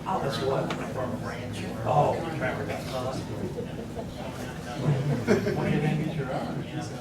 That's what? Oh, what do you think is your hours?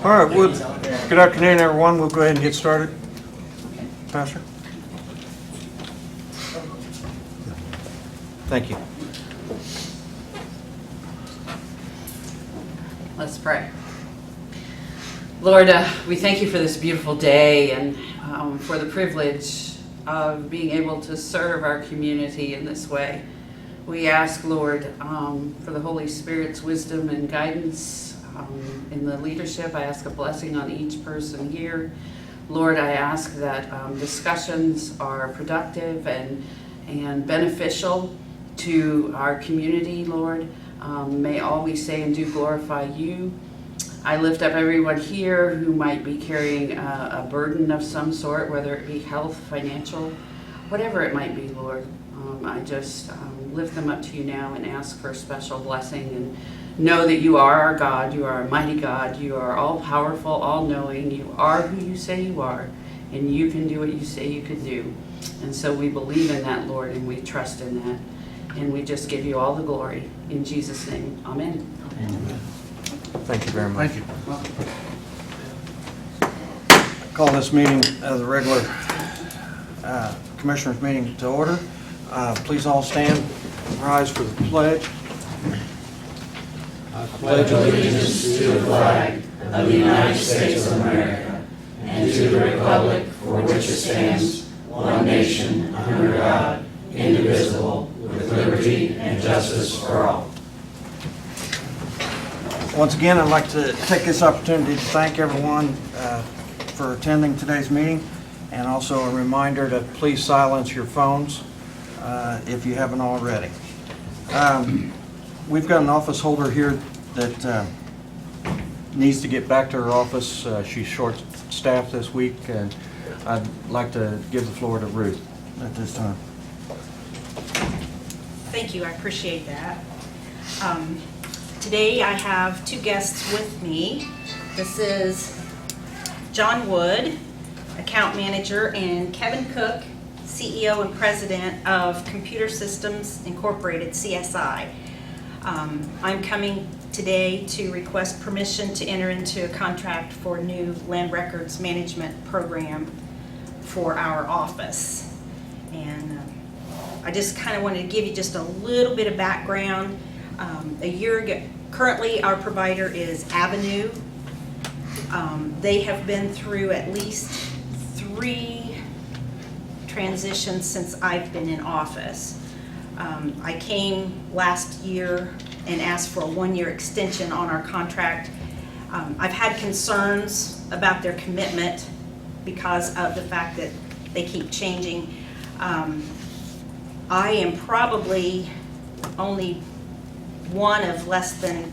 All right, well, good afternoon, everyone. We'll go ahead and get started. Pastor? Thank you. Let's pray. Lord, we thank you for this beautiful day and for the privilege of being able to serve our community in this way. We ask, Lord, for the Holy Spirit's wisdom and guidance in the leadership. I ask a blessing on each person here. Lord, I ask that discussions are productive and beneficial to our community, Lord. May all we say and do glorify you. I lift up everyone here who might be carrying a burden of some sort, whether it be health, financial, whatever it might be, Lord. I just lift them up to you now and ask for a special blessing, and know that you are our God. You are a mighty God. You are all-powerful, all-knowing. You are who you say you are, and you can do what you say you can do. And so we believe in that, Lord, and we trust in that. And we just give you all the glory. In Jesus' name, amen. Amen. Thank you very much. Thank you. Call this meeting, the regular Commissioners meeting to order. Please all stand and rise for the pledge. I pledge allegiance to the flag of the United States of America and to the republic for which it stands, one nation, under God, indivisible, with liberty and justice for all. Once again, I'd like to take this opportunity to thank everyone for attending today's meeting, and also a reminder to please silence your phones if you haven't already. We've got an office holder here that needs to get back to her office. She's short-staffed this week, and I'd like to give the floor to Ruth at this time. Thank you, I appreciate that. Today I have two guests with me. This is John Wood, Account Manager, and Kevin Cook, CEO and President of Computer Systems Incorporated, CSI. I'm coming today to request permission to enter into a contract for a new land records management program for our office. And I just kind of wanted to give you just a little bit of background. A year ago, currently our provider is Avenue. They have been through at least 3 transitions since I've been in office. I came last year and asked for a 1-year extension on our contract. I've had concerns about their commitment because of the fact that they keep changing. I am probably only one of less than,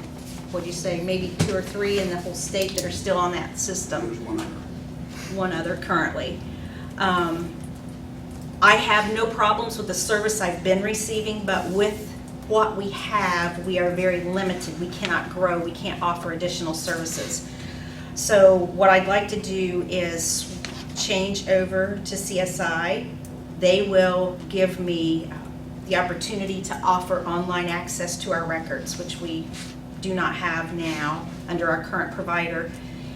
what do you say, maybe 2 or 3 in the whole state that are still on that system. There's one other currently. I have no problems with the service I've been receiving, but with what we have, we are very limited. We cannot grow. We can't offer additional services. So what I'd like to do is change over to CSI. They will give me the opportunity to offer online access to our records, which we do not have now under our current provider.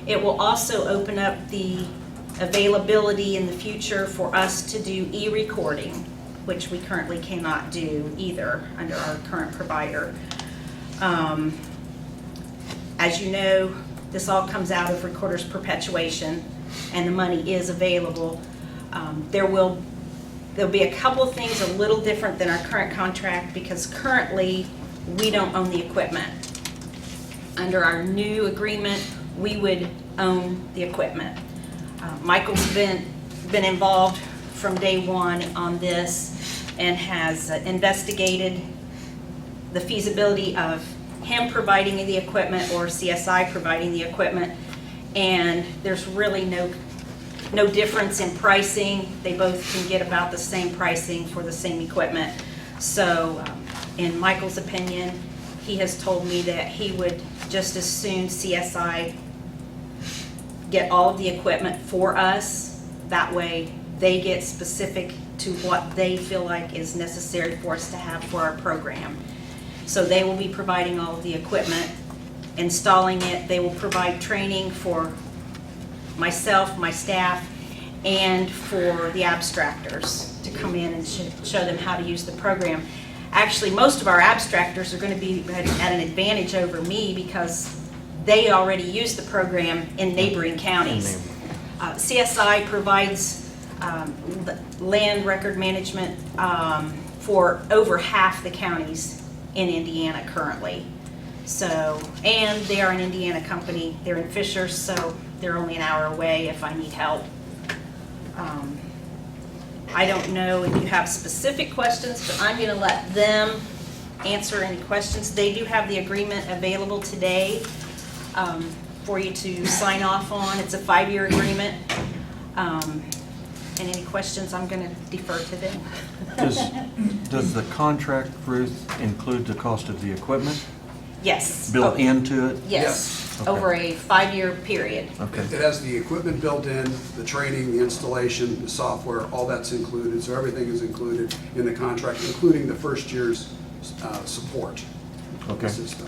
It will also open up the availability in the future for us to do e-recording, which we currently cannot do either under our current provider. As you know, this all comes out of Recorder's Perpetuation, and the money is available. There'll be a couple of things a little different than our current contract, because currently we don't own the equipment. Under our new agreement, we would own the equipment. Michael's been involved from day one on this and has investigated the feasibility of him providing the equipment or CSI providing the equipment, and there's really no difference in pricing. They both can get about the same pricing for the same equipment. So in Michael's opinion, he has told me that he would just as soon CSI get all of the equipment for us. That way they get specific to what they feel like is necessary for us to have for our program. So they will be providing all of the equipment, installing it. They will provide training for myself, my staff, and for the abstractors to come in and show them how to use the program. Actually, most of our abstractors are going to be at an advantage over me because they already use the program in neighboring counties. CSI provides land record management for over half the counties in Indiana currently. So, and they are an Indiana company. They're in Fishers, so they're only an hour away if I need help. I don't know if you have specific questions, but I'm going to let them answer any questions. They do have the agreement available today for you to sign off on. It's a 5-year agreement. And any questions, I'm going to defer to them. Does the contract, Ruth, include the cost of the equipment Yes. built into it? Yes, Okay. over a 5-year period. Okay. It has the equipment built in, the training, the installation, the software, all that's included. So everything is included in the contract, including the first year's support of Okay. the system.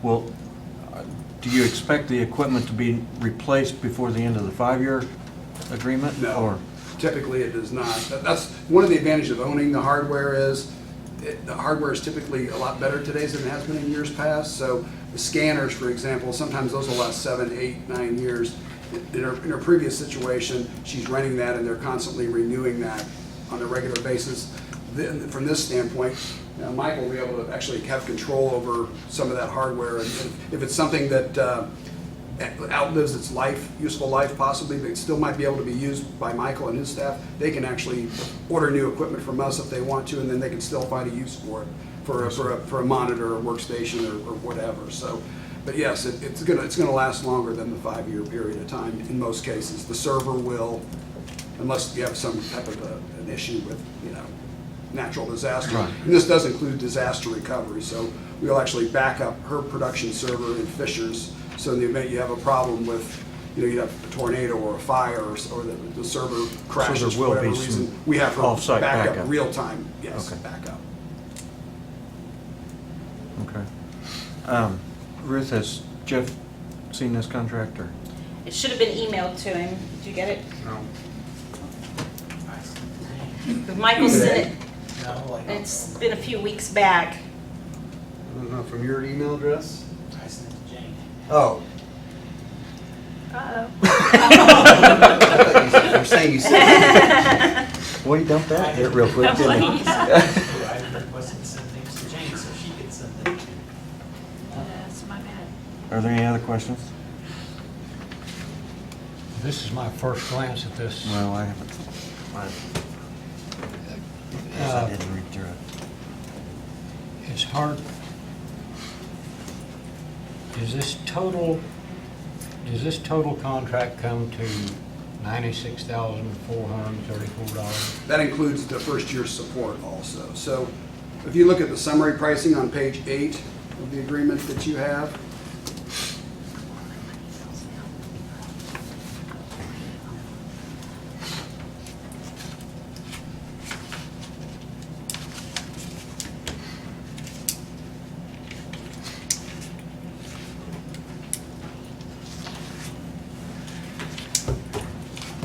Well, do you expect the equipment to be replaced before the end of the 5-year agreement? No. Or, Typically, it does not. That's one of the advantages of owning the hardware is the hardware is typically a lot better today than it has been in years past. So the scanners, for example, sometimes those will last 7, 8, 9 years. In her previous situation, she's renting that and they're constantly renewing that on a regular basis. Then, from this standpoint, Michael will be able to actually have control over some of that hardware. And if it's something that outlives its useful life possibly, but it still might be able to be used by Michael and his staff, they can actually order new equipment from us if they want to, and then they can still find a use for it, for a monitor, or workstation, or whatever. So, but yes, it's gonna last longer than the 5-year period of time in most cases. The server will, unless you have some type of an issue with, natural disaster. Right. And this does include disaster recovery, so we'll actually back up her production server in Fishers. So in the event you have a problem with, you have a tornado or a fire or the server crashes there will for whatever be some reason, we have her off-site back up backup. real time. Yes, Okay. backup. okay. Ruth, has Jeff seen this contract, or? It should have been emailed to him. Did you get it? No. Michael sent it. No, I don't It's know. been a few weeks back. I don't know, from your email address? I sent it to Jane. Oh. Uh-oh. I thought you were saying you sent it. Well, you dumped that hit real quick, didn't you? I requested to send things to Jane so she could send them to you. That's my bad. Are there any other questions? This is my first glance at this. Well, I haven't. I didn't read through it. It's hard. Does this total contract come to $96,434? That includes the first year's support also. So if you look at the summary pricing on page 8 of the agreement that you have,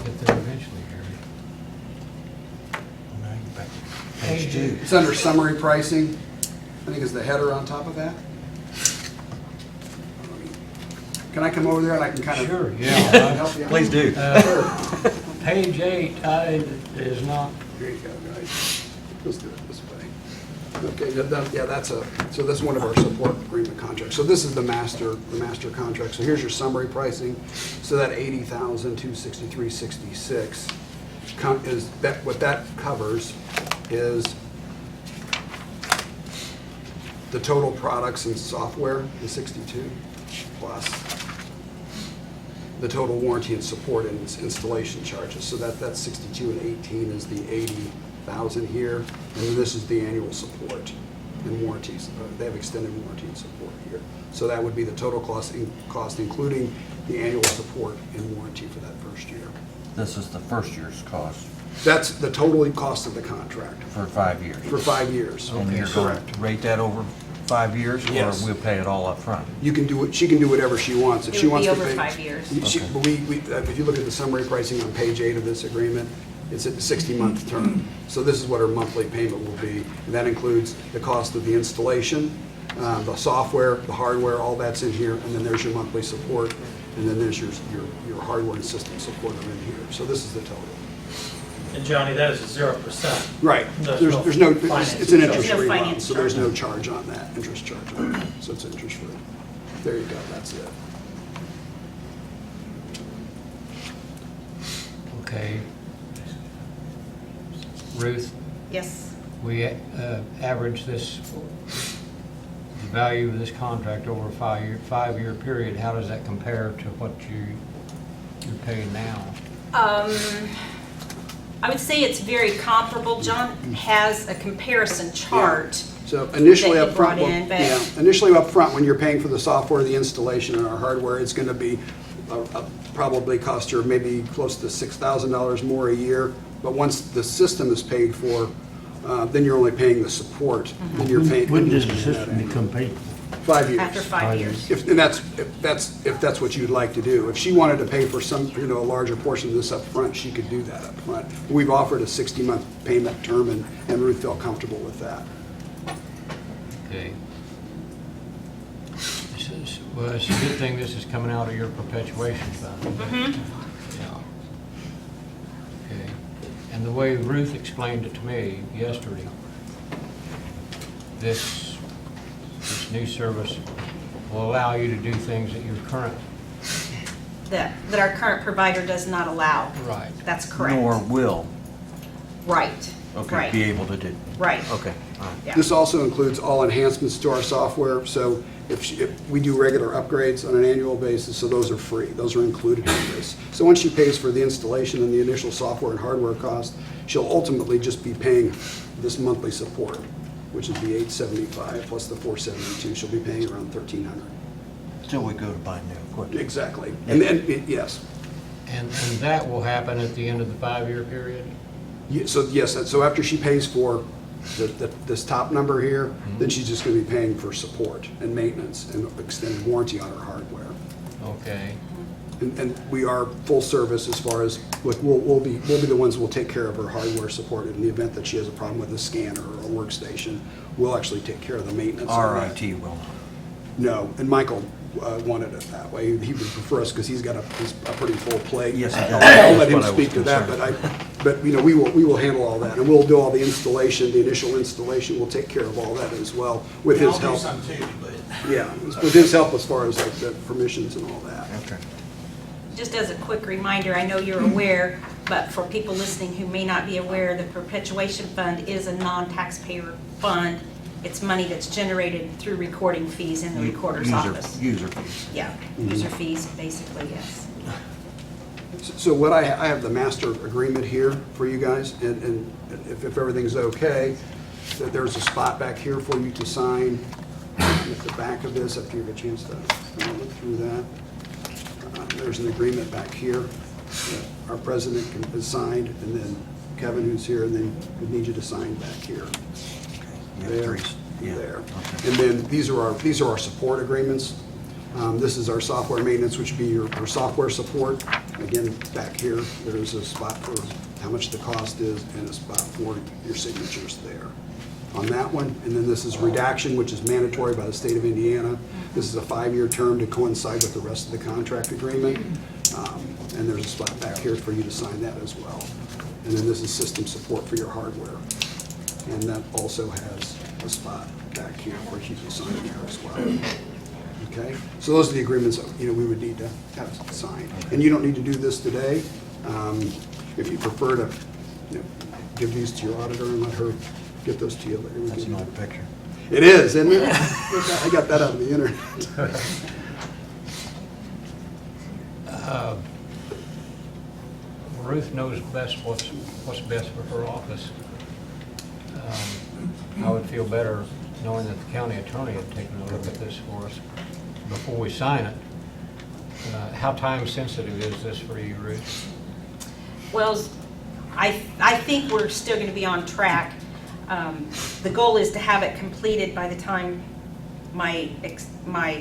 Get there eventually, Gary. Page 2. it's under summary pricing. I think is the header on top of that. Can I come over there and I can kind of Sure, yeah. help you out? Please do. Page 8 is not, Here you go, guys. Let's do it this way. Okay, yeah, so that's one of our support agreement contracts. So this is the master contract. So here's your summary pricing. So that 80,263.66 is, what that covers is the total products and software, the 62, plus the total warranty and support and installation charges. So that's 62 and 18 is the 80,000 here, and then this is the annual support and warranties. They have extended warranty and support here. So that would be the total cost including the annual support and warranty for that first year. This is the first year's cost That's the total cost of the contract for 5 years. for 5 years. And you're going to rate that over 5 years? Yes. Or we'll pay it all up front? You can do it, she can do whatever she wants. If It she would wants be to over pay- 5 years. But if you look at the summary pricing on page 8 of this agreement, it's at the 60-month term. So this is what her monthly payment will be. And that includes the cost of the installation, the software, the hardware, all that's in here. And then there's your monthly support. And then there's your hardware and system support are in here. So this is the total. And Johnny, that is a 0%. Right. There's No, finance it's an charge. interest-free loan, finance so there's charge. no charge on that, interest charge on that. So it's interest-free. There you go, that's it. Okay. Ruth, Yes. we average this, the value of this contract over a five-year period. How does that compare to what you're paying now? Mm-hmm. I would say it's very comparable. John has a comparison chart. So initially That you up front, brought in, but- initially up front, when you're paying for the software, the installation, and our hardware, it's going to be probably cost you maybe close to $6,000 more a year. But once the system is paid for, then you're only paying the support. Then you're paying. When does the system become paid for? 5 years. After 5 years. If that's what you'd like to do. If she wanted to pay for some, a larger portion of this up front, she could do that up front. We've offered a 60-month payment term, and Ruth felt comfortable with that. Okay. Well, it's a good thing this is coming out of your perpetuation fund. Mm-hmm. Yeah. Okay. And the way Ruth explained it to me yesterday, this new service will allow you to do things that your current. That our current provider does not allow. Right. That's correct. Nor will, Right. okay, Right. be able to do. Right. Okay, all right. Yeah. This also includes all enhancements to our software, so if we do regular upgrades on an annual basis, so those are free, those are included in this. So once she pays for the installation and the initial software and hardware cost, she'll ultimately just be paying this monthly support, which is the $875 plus the $472, she'll be paying around $1,300. Till we go to buy new equipment. Exactly, and then, yes. And that will happen at the end of the 5-year period? So yes, so after she pays for this top number here, then she's just going to be paying for support and maintenance and extended warranty on her hardware. Okay. And we are full service as far as, like, we'll be the ones who will take care of her hardware support in the event that she has a problem with a scanner or a workstation. We'll actually take care of the maintenance. of Our that. IT will. No, and Michael wanted it that way. He would prefer us because he's got a pretty full plate. Yes, he does. I'll let That's him what I was speak to that, concerned. but we will handle all that, and we'll do all the installation, the initial installation. We'll take care of all that as well with his help. I'll do some too, but. Yeah, with his help as far as like the permissions and all that. Okay. Just as a quick reminder, I know you're aware, but for people listening who may not be aware, the perpetuation fund is a non-taxpayer fund. It's money that's generated through recording fees in the recorder's office. User fees. Yeah, user fees, basically, yes. So what I have the master agreement here for you guys, and if everything's okay, that there's a spot back here for you to sign at the back of this, if you have a chance to look through that. There's an agreement back here that our president has signed, and then Kevin, who's here, and then we need you to sign back here. Yeah, There, Teresa. Yeah, there. okay. And then these are our support agreements. This is our software maintenance, which would be your software support. Again, back here, there's a spot for how much the cost is and a spot for your signatures there on that one. And then this is redaction, which is mandatory by the state of Indiana. This is a 5-year term to coincide with the rest of the contract agreement. And there's a spot back here for you to sign that as well. And then this is system support for your hardware. And that also has a spot back here where she can sign there as well. Okay, so those are the agreements that, we would need to have signed. And you don't need to do this today. If you prefer to, give these to your auditor and let her get those to you later. we That's can- an old picture. It is, isn't it? I got that out of the internet. Ruth knows best what's best for her office. I would feel better knowing that the county attorney had taken a look at this for us before we sign it. How time sensitive is this for you, Ruth? Well, I think we're still going to be on track. The goal is to have it completed by the time my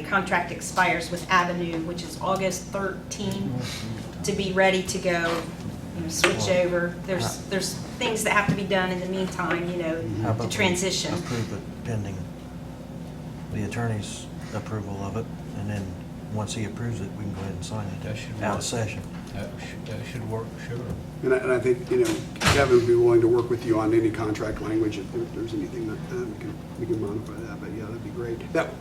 contract expires with Avenue, which is August 13, to be ready to go, switch over. There's things that have to be done in the meantime, How about to we transition. Approve it pending the attorney's approval of it, and then once he approves it, we can go ahead and sign That it should out work. of session. That should work, sure. And I think, Kevin would be willing to work with you on any contract language if there's anything that we can modify that, but yeah, that'd be great.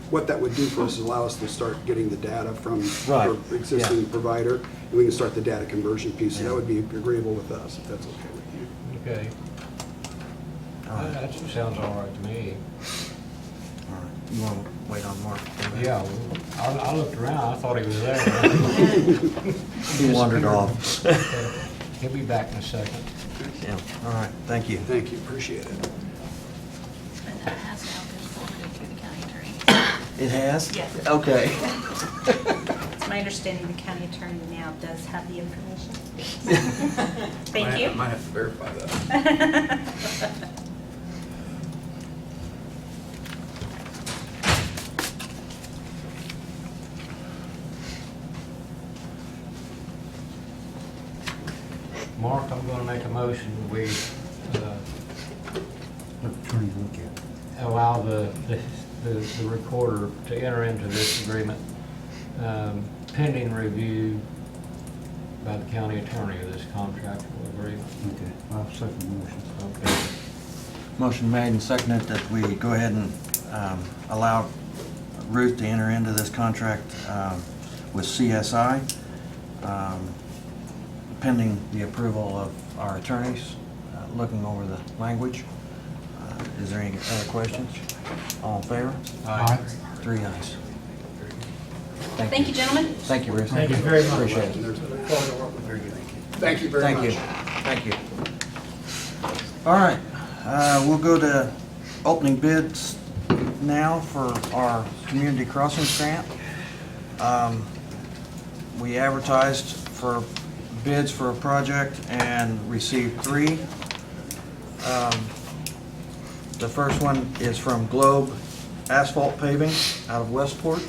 What that would do for us is allow us to start getting the data from Right, our existing yeah. provider, and we can start the data conversion piece. So Yeah. that would be agreeable with us, if that's okay with you. Okay. All right. That sounds all right to me. All right. You want to wait on Mark? Yeah, I looked around, I thought he was there. He wandered off. He'll be back in a second. Yeah, all right, thank you. Thank you, appreciate it. And that has now been forwarded to the county attorney. It has? Yes. Okay. It's my understanding the county attorney now does have the information. Thank you. I might have to verify that. Mark, I'm gonna make a motion, we Let the attorney look at it. allow the recorder to enter into this agreement pending review by the county attorney of this contractual agreement. Okay, I'll second the motion. Okay. Motion made and seconded that we go ahead and allow Ruth to enter into this contract with CSI, pending the approval of our attorneys, looking over the language. Is there any other questions? All in favor? Aye. 3 ayes. Thank you, gentlemen. Thank you, Ruth. Thank you very much. Appreciate it. Thank you very Thank much. you. Thank you. All right, we'll go to opening bids now for our community crossings grant. We advertised for bids for a project and received 3. The first one is from Globe Asphalt Paving out of Westport.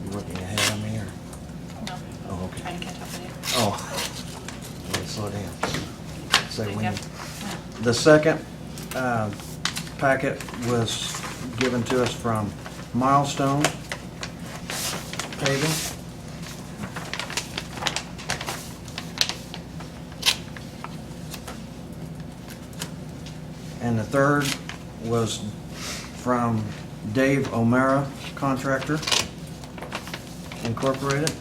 You looking ahead of me or? No, Oh, okay. trying to catch up with you. Oh, yeah, slow down. Say There you when go. The second packet was given to us from Milestone Paving. And the third was from Dave O'Mara Contractor Incorporated.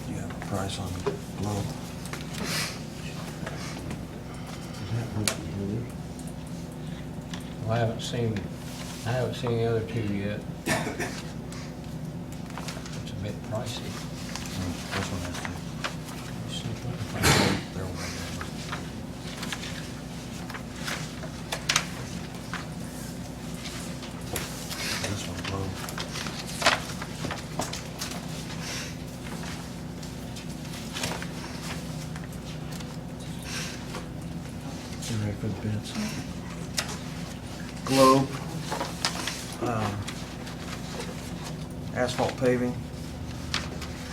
Do you have a price on Globe? Is that what it is? Well, I haven't seen the other 2 yet. It's a bit pricey. This one has to. Let's see if I can find it. They're way down. You ready for the bids? Globe, asphalt paving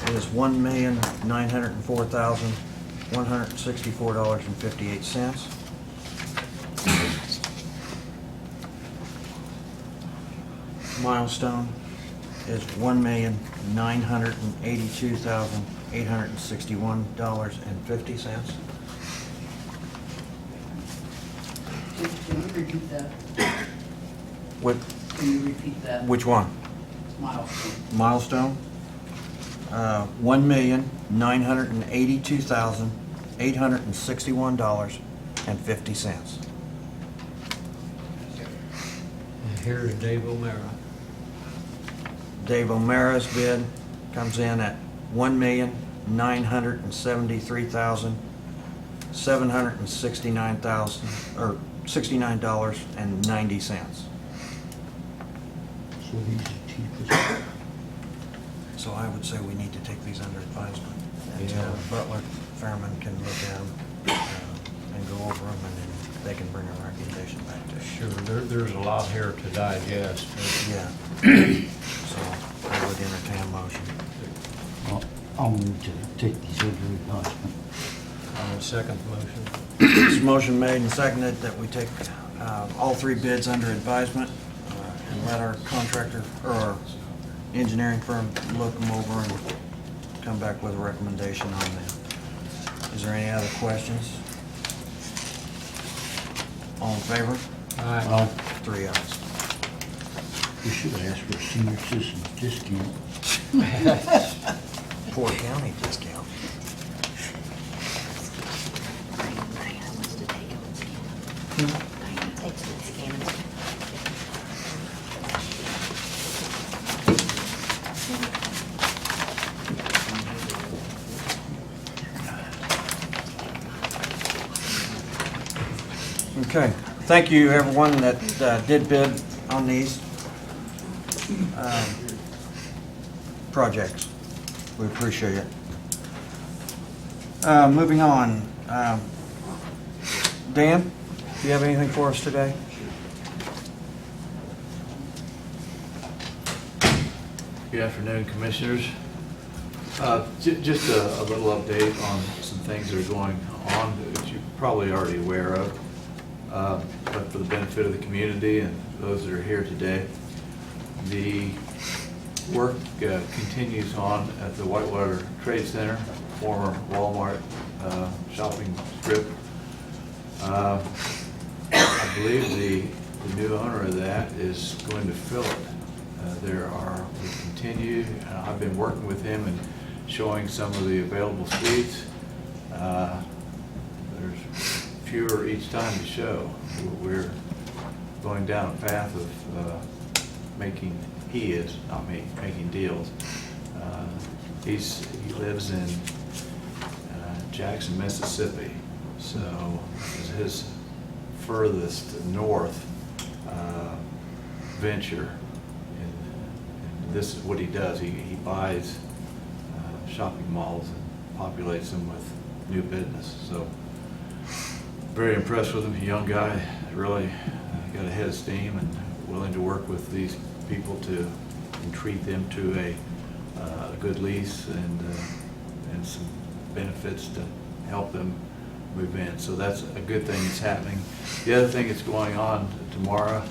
is $1,904,164.58. Milestone is $1,982,861.50. Can you repeat that? What, Can you repeat that which one? milestone? Milestone, $1,982,861.50. And here's Dave O'Mara. Dave O'Mara's bid comes in at $1,973,769.90. So he's the cheapest. So I would say we need to take these under advisement until Yeah. Butler Fairman can look at them and go over them, and then they can bring a recommendation back to us. Sure, there's a lot here to digest. Yeah. So I would entertain a motion. I'll move to take these under advisement. I'll second the motion. This motion made and seconded that we take all three bids under advisement and let our contractor, or our engineering firm, look them over and come back with a recommendation on them. Is there any other questions? All in favor? Aye. 3 ayes. We should have asked for a senior citizen discount. Porter County discount. Okay, thank you everyone that did bid on these projects. We appreciate it. Moving on, Dan, do you have anything for us today? Good afternoon, Commissioners. Just a little update on some things that are going on that you're probably already aware of, but for the benefit of the community and those that are here today. The work continues on at the Whitewater Trade Center, former Walmart shopping strip. I believe the new owner of that is going to fill it. We continue, I've been working with him and showing some of the available seats. There's fewer each time to show. We're going down a path of not me, making deals. He lives in Jackson, Mississippi, so this is his furthest north venture. And this is what he does. He buys shopping malls and populates them with new business. So very impressed with him. A young guy, really got a head of steam and willing to work with these people to treat them to a good lease and some benefits to help them move in. So that's a good thing that's happening. The other thing that's going on tomorrow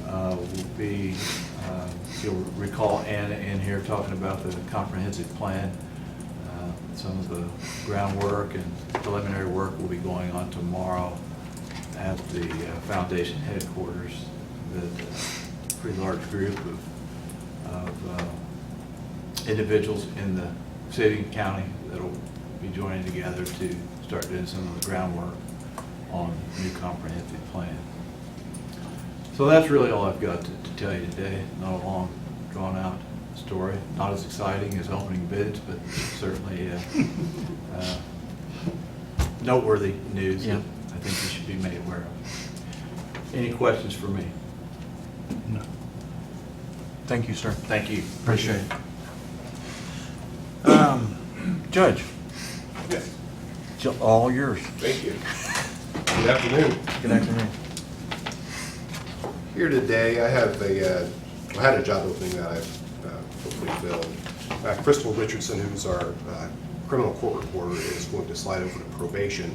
will be, you'll recall Anna in here talking about the comprehensive plan. Some of the groundwork and preliminary work will be going on tomorrow at the foundation headquarters. A pretty large group of individuals in the city and county that'll be joining together to start doing some of the groundwork on the new comprehensive plan. So that's really all I've got to tell you today. Not a long, drawn-out story. Not as exciting as opening bids, but certainly noteworthy news that I think you should be made aware of. Any questions for me? No. Thank you, sir. Thank you. Appreciate it. Judge, Yes, all yours. thank you. Good afternoon. Good afternoon. Here today, I have I had a job opening that I've hopefully filled. Crystal Richardson, who's our criminal court reporter, is going to slide over to probation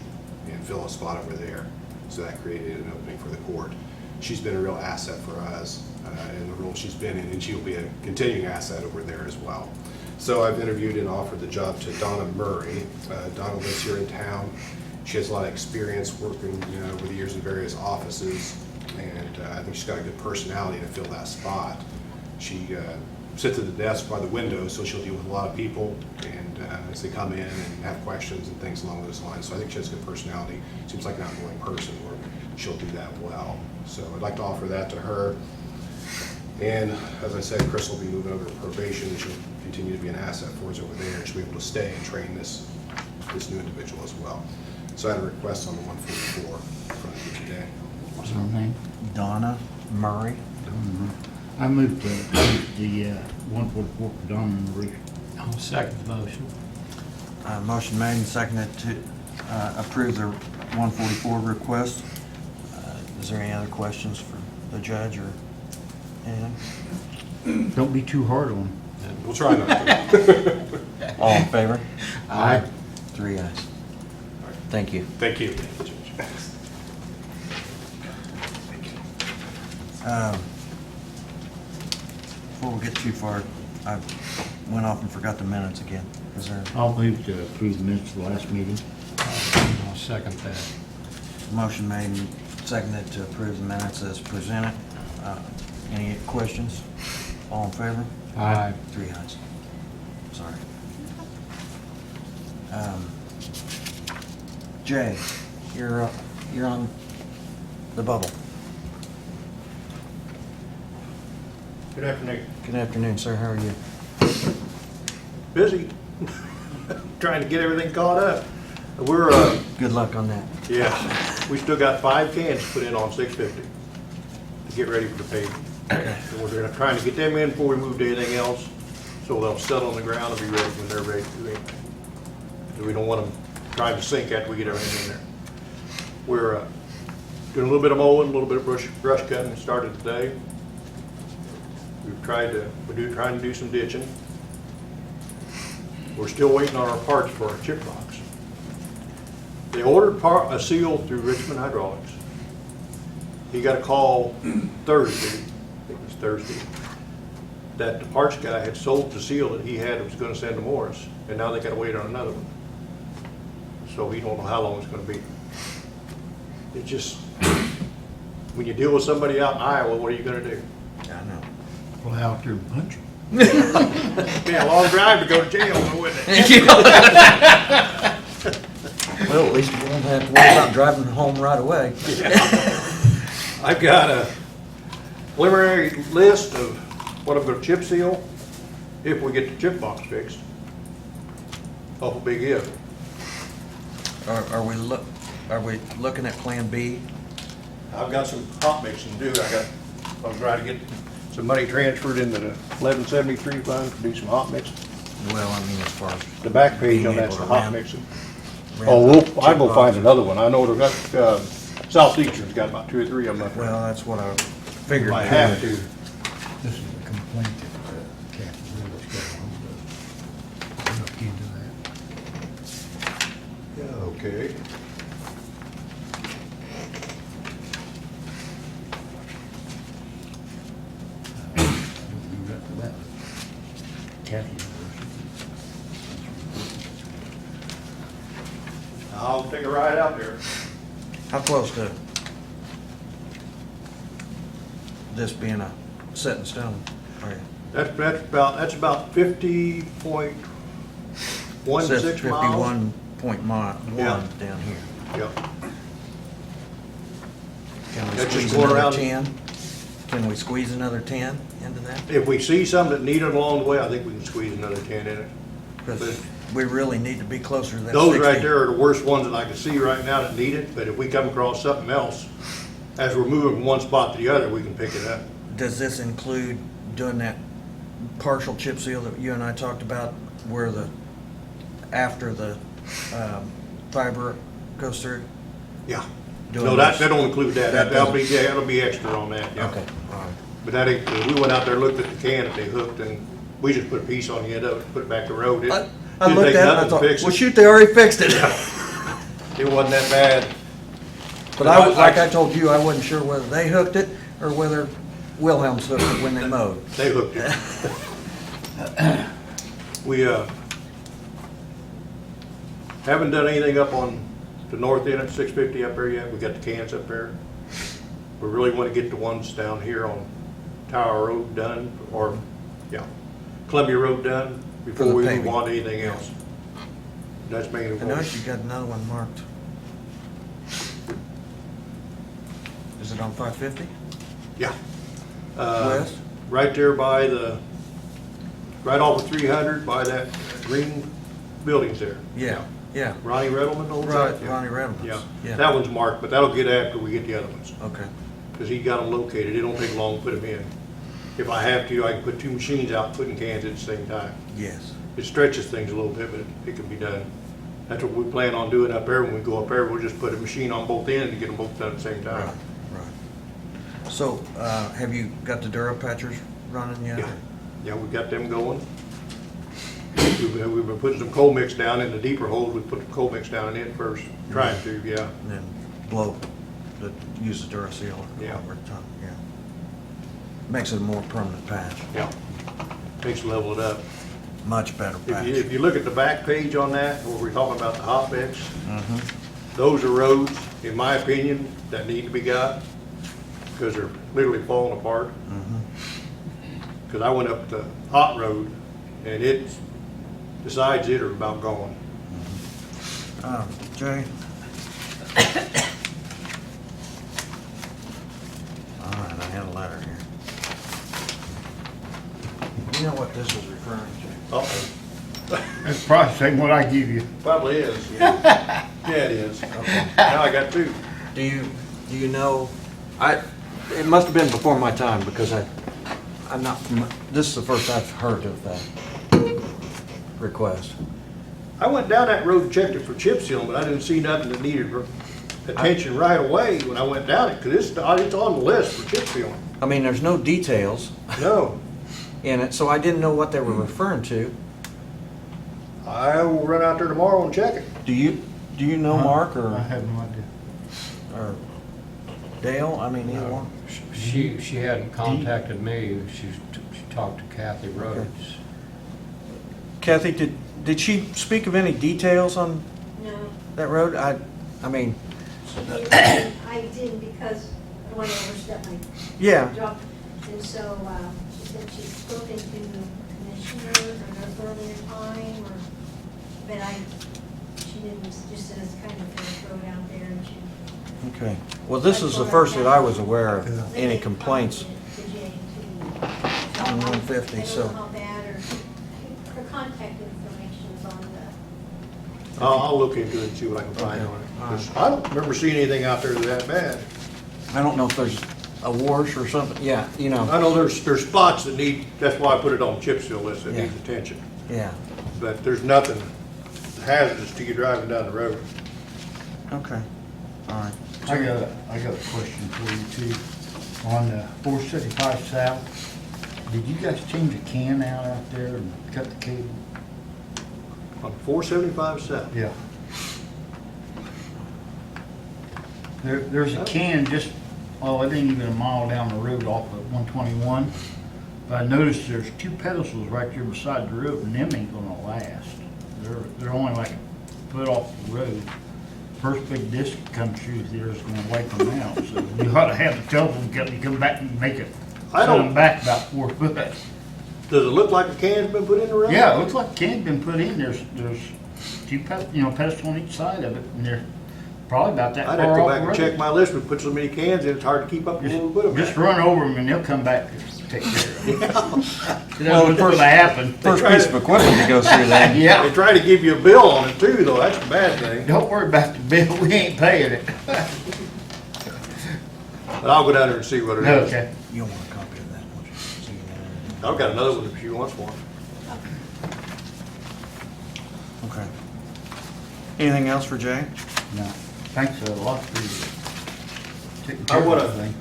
and fill a spot over there. So that created an opening for the court. She's been a real asset for us in the role she's been in, and she'll be a continuing asset over there as well. So I've interviewed and offered the job to Donna Murray. Donna lives here in town. She has a lot of experience working over the years in various offices, and I think she's got a good personality to fill that spot. She sits at the desk by the window, so she'll deal with a lot of people, and as they come in and have questions and things along those lines. So I think she has a good personality. Seems like an outgoing person where she'll do that well. So I'd like to offer that to her. And as I said, Chris will be moving over to probation, and she'll continue to be an asset for us over there, and she'll be able to stay and train this new individual as well. So I had a request on the 144 in front of you today. What's her name? Donna Murray. I moved to the 144 for Donna Marie. I'll second the motion. Motion made and seconded to approve the 144 request. Is there any other questions for the judge or anything? Don't be too hard on him. We'll try not to. All in favor? Aye. 3 ayes. Thank you. Thank you. Before we get too far, I went off and forgot the minutes again. Is there I'll move to approve the minutes of the last meeting. I'll second that. a motion made and seconded to approve the minutes as presented? Any questions? All in favor? Aye. 3 ayes. Sorry. Jay, you're on the bubble. Good afternoon. Good afternoon, sir. How are you? Busy, trying to get everything caught up. We're, Good luck on that. yeah, we still got 5 cans to put in on 650 to get ready for the paving. And we're gonna trying to get them in before we move to anything else, so they'll settle on the ground and be ready when they're ready to do anything. And we don't want them trying to sink after we get everything in there. We're doing a little bit of mowing, a little bit of brush cutting, started today. Trying to do some ditching. We're still waiting on our parts for our chip box. They ordered a seal through Richmond Hydraulics. He got a call Thursday, I think it was Thursday, that the parts guy had sold the seal that he had and was gonna send to Morris, and now they gotta wait on another one. So he don't know how long it's gonna be. It just, when you deal with somebody out in Iowa, what are you gonna do? I know. Fly out there and punch him. Be a long drive to go to jail, wouldn't it? Well, at least we won't have to worry about driving home right away. I've got a preliminary list of what I'm gonna chip seal if we get the chip box fixed. Awful big if. Are we looking at Plan B? I've got some hot mixing to do. I'm trying to get some money transferred into the 1173 fund to do some hot mixing. Well, I mean, as far as The back page being on that's able the to hot ramp- mixing. ramp Oh, up I'll go chip find boxes. another one. I know there's got, Southeastern's got about 2 or 3 of them up there. Well, that's what I figured. I have to. This is a complaint that Kathy Willis got on the, look into that. Yeah, okay. You got that. Kathy Willis. I'll take a ride out there. How close to this being a set in stone are you? That's about 50.16 Says miles. 51.1 Yeah. down here. Yep. Can we That's just squeeze going another around- 10? Can we squeeze another 10 into that? If we see some that need it along the way, I think we can squeeze another 10 in it. Because we really need to be closer to that 60. Those right there are the worst ones that I can see right now that need it, but if we come across something else, as we're moving from one spot to the other, we can pick it up. Does this include doing that partial chip seal that you and I talked about, where after the fiber goes through? Yeah. doing No, that this? don't include that. That That'll be, yeah, that'll be extra on that, yeah. Okay, all right. But that ain't, we went out there, looked at the can that they hooked, and we just put a piece on the end of it, put it back to the road. It I didn't looked take at it and I nothing to thought, fix well, it. shoot, they already fixed it. It wasn't that bad. But I was, like I told you, I wasn't sure whether they hooked it or whether Wilhelm's hooked it when they mowed. They hooked it. We, haven't done anything up on the north end at 650 up there yet. We got the cans up there. We really want to get the ones down here on Tower Road done, or, yeah, Columbia Road done before the we move paving. on to anything else. That's mainly I what. noticed you got another one marked. Is it on 550? Yeah. West? Right there by the, right off of 300 by that green buildings there. Yeah, yeah. Ronnie Redelman owns Right, that? Yeah. Ronnie Reynolds. Yeah, that one's marked, but that'll get after we get the other ones, Okay. because he got them located. It don't take long to put them in. If I have to, I can put two machines out putting cans at the same time. Yes. It stretches things a little bit, but it can be done. That's what we plan on doing up there. When we go up there, we'll just put a machine on both ends and get them both done at the same Right, time. right. So, have you got the Durapatchers running yet? Yeah, yeah, we got them going. We've been putting some coal mix down in the deeper holes. We put the coal mix down in it first, trying to, yeah. And then blow, use the Duraseal Yeah. over time, yeah. Makes it a more permanent patch, Yeah. Takes level it up. much better patch. If you look at the back page on that, where we're talking about the hot mix, Mhm. those are roads, in my opinion, that need to be got, because they're literally falling apart. Because I went up the hot road, and the sides of it are about gone. Jay? All right, I had a letter here. You know what this is referring to? Uh-oh. That's probably the same what I give you. Probably is, yeah. Yeah, it is. Now I got two. Do you know, it must have been before my time, because I'm not, this is the first I've heard of that request. I went down that road and checked it for chip seal, but I didn't see nothing that needed attention right away when I went down it, because it's on the list for chip sealing. I mean, there's no details No, in it, so I didn't know what they were referring to. I will run out there tomorrow and check it. Do you know Mark I or have no idea. Dale? I mean, either one? She hadn't contacted me, she talked to Kathy Rhodes. Kathy, did she speak of any details on No, that road? I mean, I did because I don't want to overstep my yeah, job. And so she said she'd spoken to commissioners or earlier time, but she didn't, just said it's kind of a road out there and she. okay. Well, this is the first that I was aware of any complaints. To Jay too. On 150, so- I don't know how bad or her contact information's on the. I'll look into it and see what I can find on it. 'Cause I don't remember seeing anything out there that bad. I don't know if there's a wash or something, yeah, you know, I know there's spots that need, that's why I put it on the chip seal list that Yeah. needs attention. yeah, But there's nothing hazardous to you driving down the road. okay, all right. I got a question for you too. On 475 South, did you guys change the can out there and cut the cable? On 475 south. Yeah. There's a can just, oh, it ain't even a mile down the road off of 121. But I noticed there's two pedestals right there beside the road and them ain't gonna last. They're only like a foot off the road. First big disc comes through there is gonna wipe them out. So you ought to have the telephone company come back and make it, I set don't- them back about 4 foot. Does it look like a can's been put in the road? Yeah, it looks like a can's been put in. There's two pedestals on each side of it and they're probably about that I'd have to far go off back the and road. check my list. We put so many cans in, it's hard to keep up with what we put them Just at. run over them and they'll come back and take care of it. Well, That's what's gonna happen. First piece of equipment that goes through that. They Yeah, try to give you a bill on it too, though. That's the bad thing. don't worry about the bill, we ain't paying it. But I'll go down there and see what it is. Okay. You don't want a copy of that, don't you? So you know. I've got another one if she wants one. Okay. Anything else for Jay? No, thanks a lot for taking I care of wanna- everything.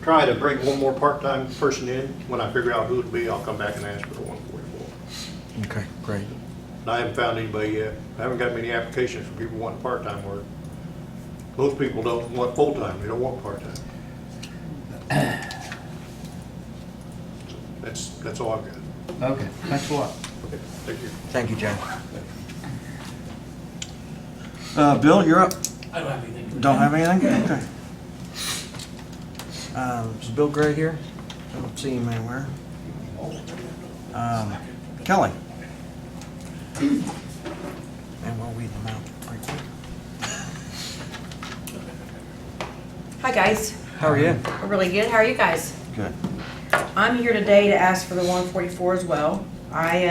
Try to bring one more part-time person in. When I figure out who it'll be, I'll come back and ask for the 144. Okay, great. And I haven't found anybody yet. I haven't got many applications for people wanting part-time work. Most people don't want full-time, they don't want part-time. That's all I've got. Okay, thanks a lot. Okay, thank you. Thank you, Jay. Bill, you're up. I don't have anything. Don't have anything? Okay. Is Bill Gray here? I don't see him anywhere. Kelly? And we'll weed them out right quick. Hi, guys. How are you? We're really good. How are you guys? Good. I'm here today to ask for the 144 as well. I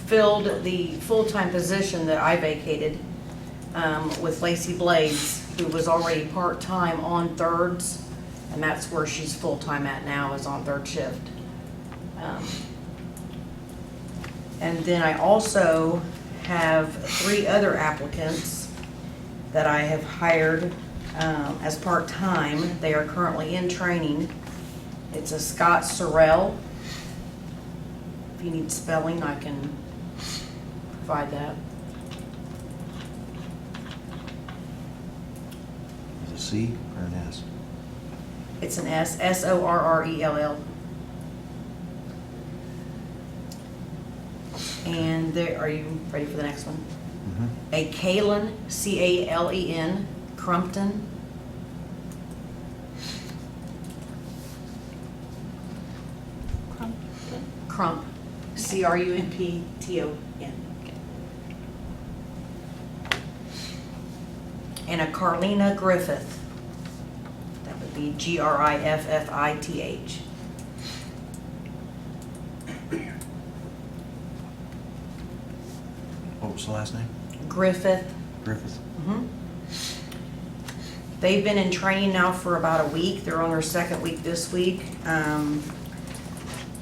filled the full-time position that I vacated with Lacey Blades, who was already part-time on thirds, and that's where she's full-time at now, is on third shift. And then I also have 3 other applicants that I have hired as part-time. They are currently in training. It's a Scott Sorrell. If you need spelling, I can provide that. Is it C or an S? It's an S, S-O-R-R-E-L-L. And there, are you ready for the next one? Mm-hmm. A Kalen, C-A-L-E-N, Crumpton. Crump, C-R-U-M-P-T-O-N. And a Carlina Griffith. That would be G-R-I-F-F-I-T-H. What was the last name? Griffith. Griffith. Mhm. They've been in training now for about a week. They're on their second week this week.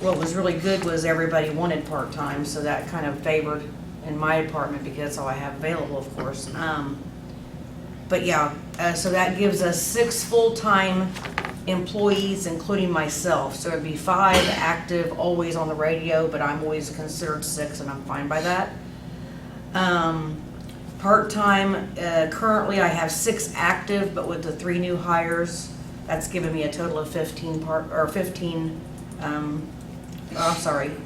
What was really good was everybody wanted part-time, so that kind of favored in my department because that's all I have available, of course. But yeah, so that gives us 6 full-time employees, including myself. So it'd be 5 active, always on the radio, but I'm always considered 6, and I'm fine by that. Part-time, currently I have 6 active, but with the 3 new hires, that's given me a total of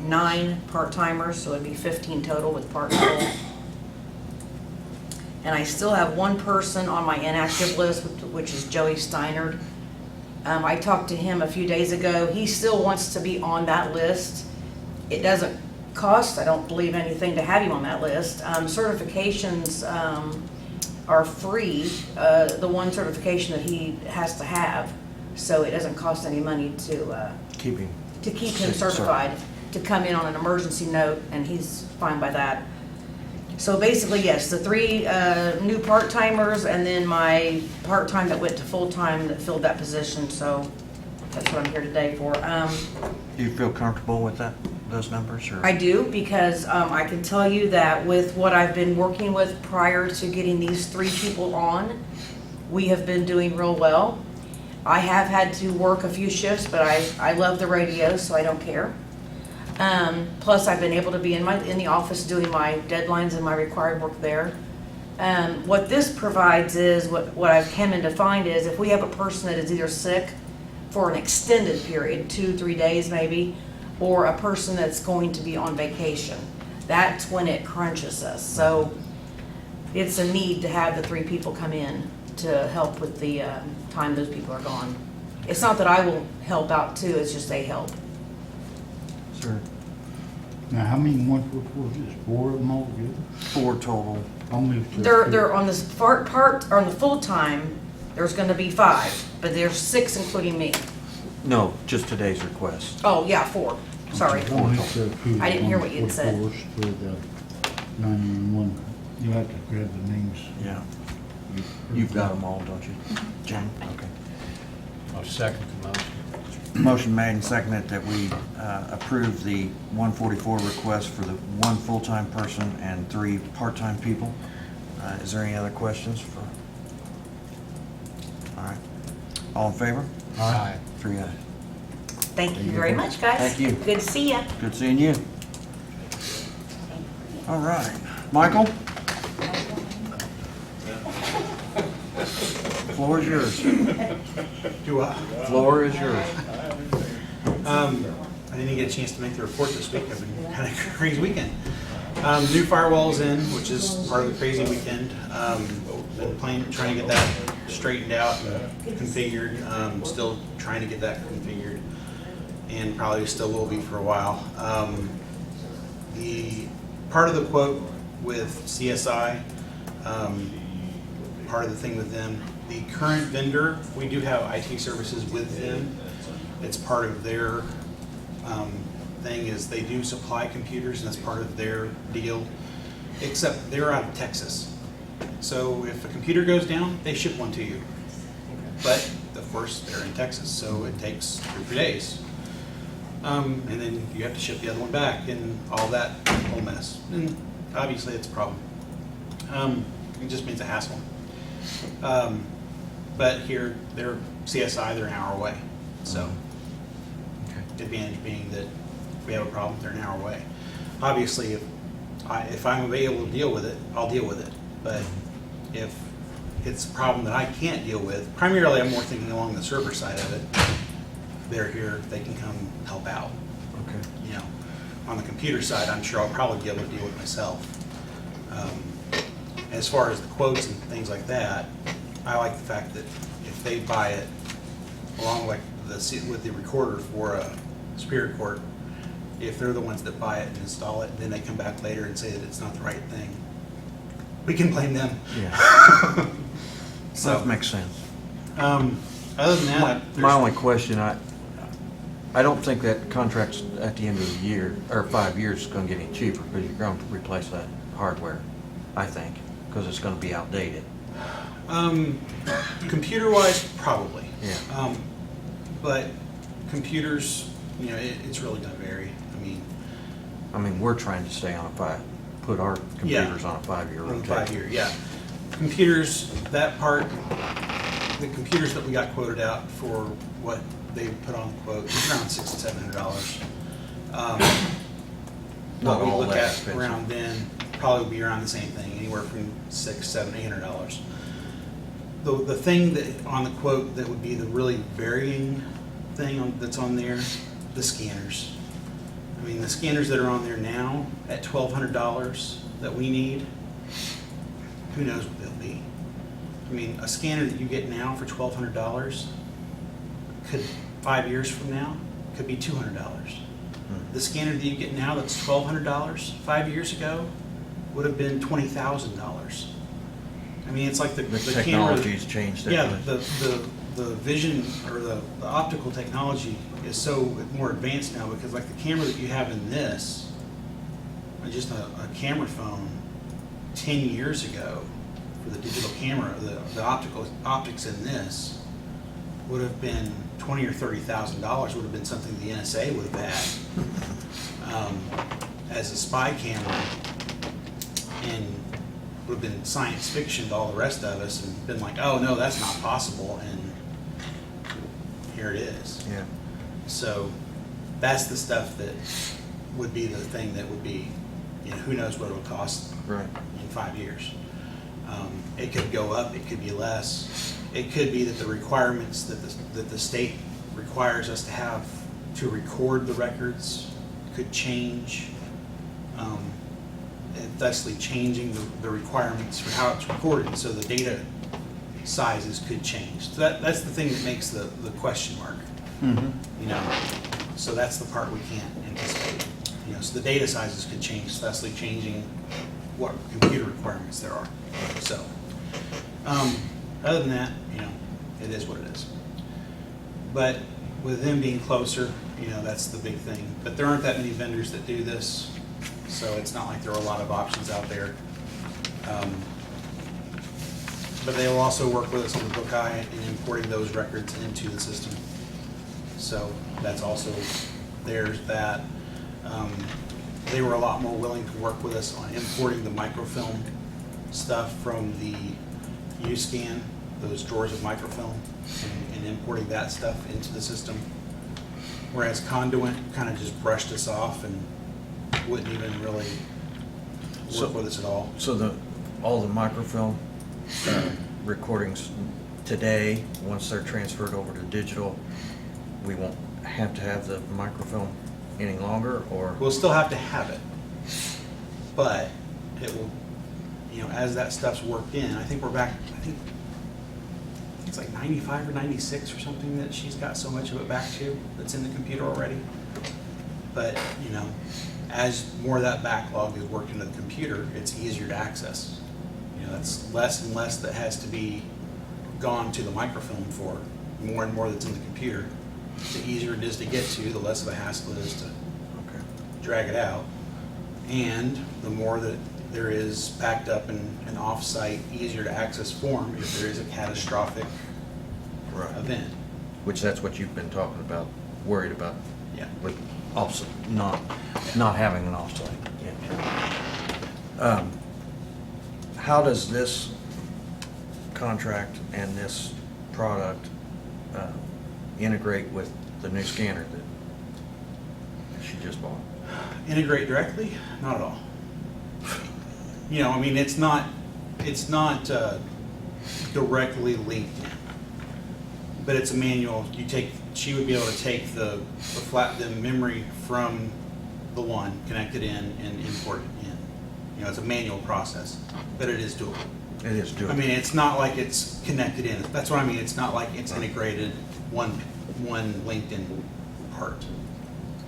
9 part-timers, so it'd be 15 total with part-time. And I still have 1 person on my inactive list, which is Joey Steinert. I talked to him a few days ago. He still wants to be on that list. It doesn't cost, I don't believe, anything to have him on that list. Certifications are free, the one certification that he has to have, so it doesn't cost any money to Keep him. keep him certified, to come in on an emergency note, and he's fine by that. So basically, yes, the 3 new part-timers, and then my part-time that went to full-time that filled that position, so that's what I'm here today for. Do you feel comfortable with those numbers? Or? I do, because I can tell you that with what I've been working with prior to getting these 3 people on, we have been doing real well. I have had to work a few shifts, but I love the radio, so I don't care. Plus, I've been able to be in the office doing my deadlines and my required work there. What this provides is, what I've come in to find is, if we have a person that is either sick for an extended period, 2-3 days maybe, or a person that's going to be on vacation, that's when it crunches us. So it's a need to have the 3 people come in to help with the time those people are gone. It's not that I will help out too, it's just they help. Sure. Now, how many 144s is this? 4 of them all together? 4 total. I'll move to. They're on this part, or on the full-time, there's gonna be 5, but there's 6 including me. No, just today's request. Oh, yeah, 4, sorry. I'll move to approve I didn't hear what the you'd said. 144s for the 911. You have to grab the names. Yeah. You've got them all, don't you, Jane? Okay. I'll second the motion. Motion made and seconded that we approve the 144 request for the 1 full-time person and 3 part-time people. Is there any other questions for right. All in favor? Aye. 3 ayes. Thank you very much, guys. Thank you. Good to see ya. Good seeing you. All right. Michael? Floor is yours. Do I? Floor is yours. I didn't get a chance to make the report this week. I've been kind of crazy weekend. New firewall's in, which is part of the crazy weekend. Been trying to get that straightened out and configured. Still trying to get that configured, and probably still will be for a while. The part of the quote with CSI, part of the thing with them, the current vendor, we do have IT services with them. It's part of their thing is they do supply computers, and that's part of their deal, except they're out of Texas. So if a computer goes down, they ship one to you. But of course, they're in Texas, so it takes 3 or 4 days. And then you have to ship the other one back and all that whole mess. And obviously it's a problem. It just means a hassle. But here, they're CSI, they're an hour away. So the advantage being that if we have a problem, they're an hour away. Obviously, if I'm able to deal with it, I'll deal with it. But if it's a problem that I can't deal with, primarily I'm more thinking along the server side of it. They're here, they can come help out. Okay. You know, on the computer side, I'm sure I'll probably be able to deal with it myself. As far as the quotes and things like that, I like the fact that if they buy it, along with the recorder for a Superior Court, if they're the ones that buy it and install it, then they come back later and say that it's not the right thing, we can blame them. Yeah. So that makes sense. Other than that, My only question, I don't think that contract's at the end of the year, or 5 years, is going to get any cheaper, because you're going to replace that hardware, I think, because it's going to be outdated. computer-wise, probably. Yeah. But computers, you know, it's really going to vary. I mean, we're trying to stay on put our computers on a 5-year On rotation. 5 year, yeah. Computers, that part, the computers that we got quoted out for what they put on the quote, is around $600 to $700. Not What we all look that at expensive. around then probably be around the same thing, anywhere from $600, $700, $800. The thing that on the quote that would be the really varying thing that's on there, the scanners. I mean, the scanners that are on there now at $1,200 that we need, who knows what they'll be. I mean, a scanner that you get now for $1,200 could, 5 years from now, could be $200. The scanner that you get now that's $1,200 5 years ago would have been $20,000. I mean, it's like the camera. Technology's changed. Yeah, the vision or the optical technology is so more advanced now, because like the camera that you have in this, just a camera phone 10 years ago for the digital camera, the optics in this would have been $20,000 or $30,000, would have been something the NSA would have had as a spy camera, and would have been science fiction to all the rest of us, and been like, oh no, that's not possible, and here it is. Yeah. So that's the stuff that would be the thing that would be, you know, who knows what it would cost Right. in 5 years. It could go up, it could be less. It could be that the requirements that the state requires us to have to record the records could change, thusly changing the requirements for how it's recorded, so the data sizes could change. So that's the thing that makes the question mark. Mm-hmm. You know, so that's the part we can't anticipate. You know, so the data sizes could change, thusly changing what computer requirements there are. So, other than that, you know, it is what it is. But with them being closer, you know, that's the big thing. But there aren't that many vendors that do this, so it's not like there are a lot of options out there. But they will also work with us on the Bookeye in importing those records into the system. So that's also, there's that. They were a lot more willing to work with us on importing the microfilm stuff from the UScan, those drawers of microfilm and importing that stuff into the system. Whereas Conduit kind of just brushed us off and wouldn't even really work with us at all. So all the microfilm recordings today, once they're transferred over to digital, we won't have to have the microfilm any longer, or? We'll still have to have it, but it will, as that stuff's worked in, I think we're back, I think it's like 95 or 96 or something that she's got so much of it back to that's in the computer already. But, as more of that backlog is worked into the computer, it's easier to access. That's less and less that has to be gone to the microfilm for, more and more that's in the computer. The easier it is to get to, the less of a hassle it is to drag it out. And the more that there is backed up and off-site, easier to access form if there is a catastrophic event. Which that's what you've been talking about, worried about. Yeah. With offsite, not having an offsite. Yeah. How does this contract and this product integrate with the new scanner that she just bought? Integrate directly? Not at all. It's not directly linked in, but it's a manual. She would be able to take the memory from the one, connect it in, and import it in. It's a manual process, but it is doable. It is doable. I mean, it's not like it's connected in. That's what I mean. It's not like it's integrated one linked in part.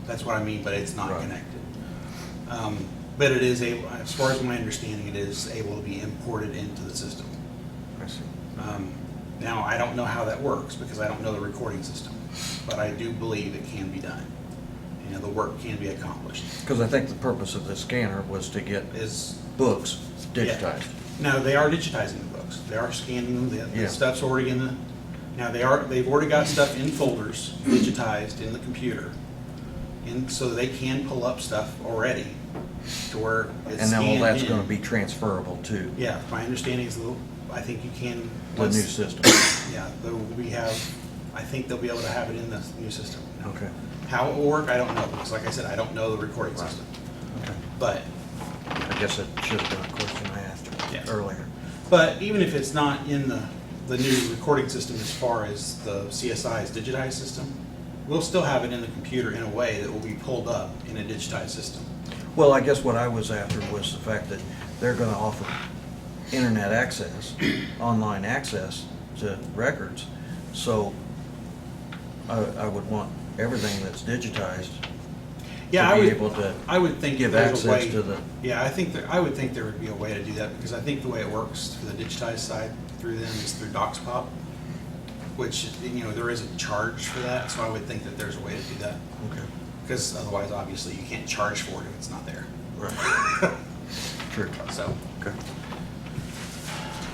That's what I mean, but it's not connected. But it is able, as far as my understanding, it is able to be imported into the system. I see. Now, I don't know how that works because I don't know the recording system, but I do believe it can be done. The work can be accomplished. Because I think the purpose of the scanner was to get books digitized. Yeah. No, they are digitizing the books. They are scanning them. The stuff's already in the. Now they've already got stuff in folders digitized in the computer, and so they can pull up stuff already to where it's And then all that's in. going to be transferable to Yeah, my understanding is I think you can. the new system. Yeah, I think they'll be able to have it in the new system. Okay. How it will work, I don't know, because like I said, I don't know the recording system. Okay. But, I guess it should have been a question I asked earlier. but even if it's not in the new recording system as far as the CSI's digitized system, we'll still have it in the computer in a way that will be pulled up in a digitized system. Well, I guess what I was after was the fact that they're going to offer internet access, online access to records. So I would want everything that's digitized Yeah, to be able to I would think give there's a access way. to the. Yeah, I would think there would be a way to do that, because I think the way it works for the digitized side through them is through DocsPop, which, there is a charge for that, so I would think that there's a way to do that. Okay. Because otherwise, obviously, you can't charge for it if it's not there. Right. True. So, Okay.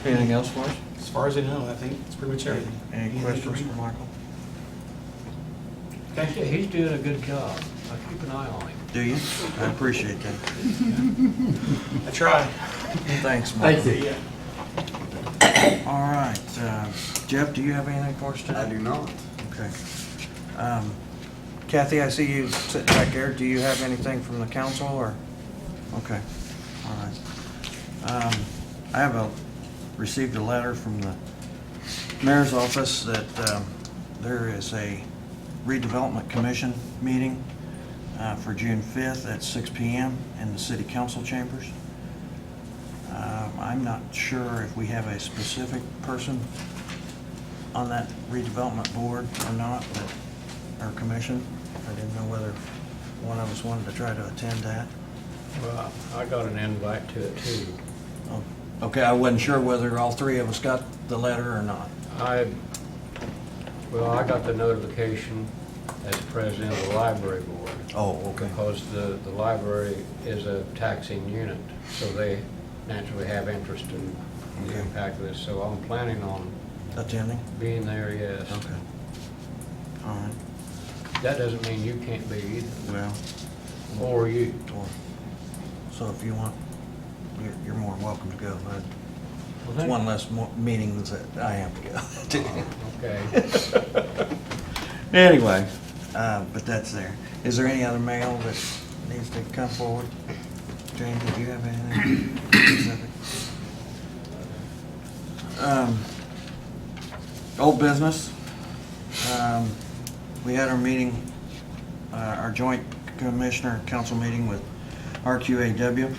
Anything else for us? as far as I know, I think it's pretty much everything. Any Anything questions me? for Michael? He's doing a good job. I keep an eye on him. Do you? I appreciate that. I try. Thanks, Michael. Thank you. Yeah. All right. Jeff, do you have anything for us today? I do not. Okay. Kathy, I see you sitting back there. Do you have anything from the council, or? Okay. All right. I have received a letter from the mayor's office that there is a redevelopment commission meeting for June 5th at 6 p.m. in the city council chambers. I'm not sure if we have a specific person on that redevelopment board or not, or commission. I didn't know whether one of us wanted to try to attend that. Well, I got an invite to it too. Oh, okay, I wasn't sure whether all three of us got the letter or not. I got the notification as president of the library board. Oh, okay. Because the library is a taxing unit, so they naturally have interest in the impact of this. So I'm planning on Attending? being there, yes. Okay. All right. That doesn't mean you can't be either, Well, or you. so if you want, you're more welcome to go. Well, It's one less meetings that I have to go to. Okay. Anyway, but that's there. Is there any other mail that needs to come forward? Jane, did you have anything specific? Old business. We had our meeting, our joint commissioner council meeting with RQAW.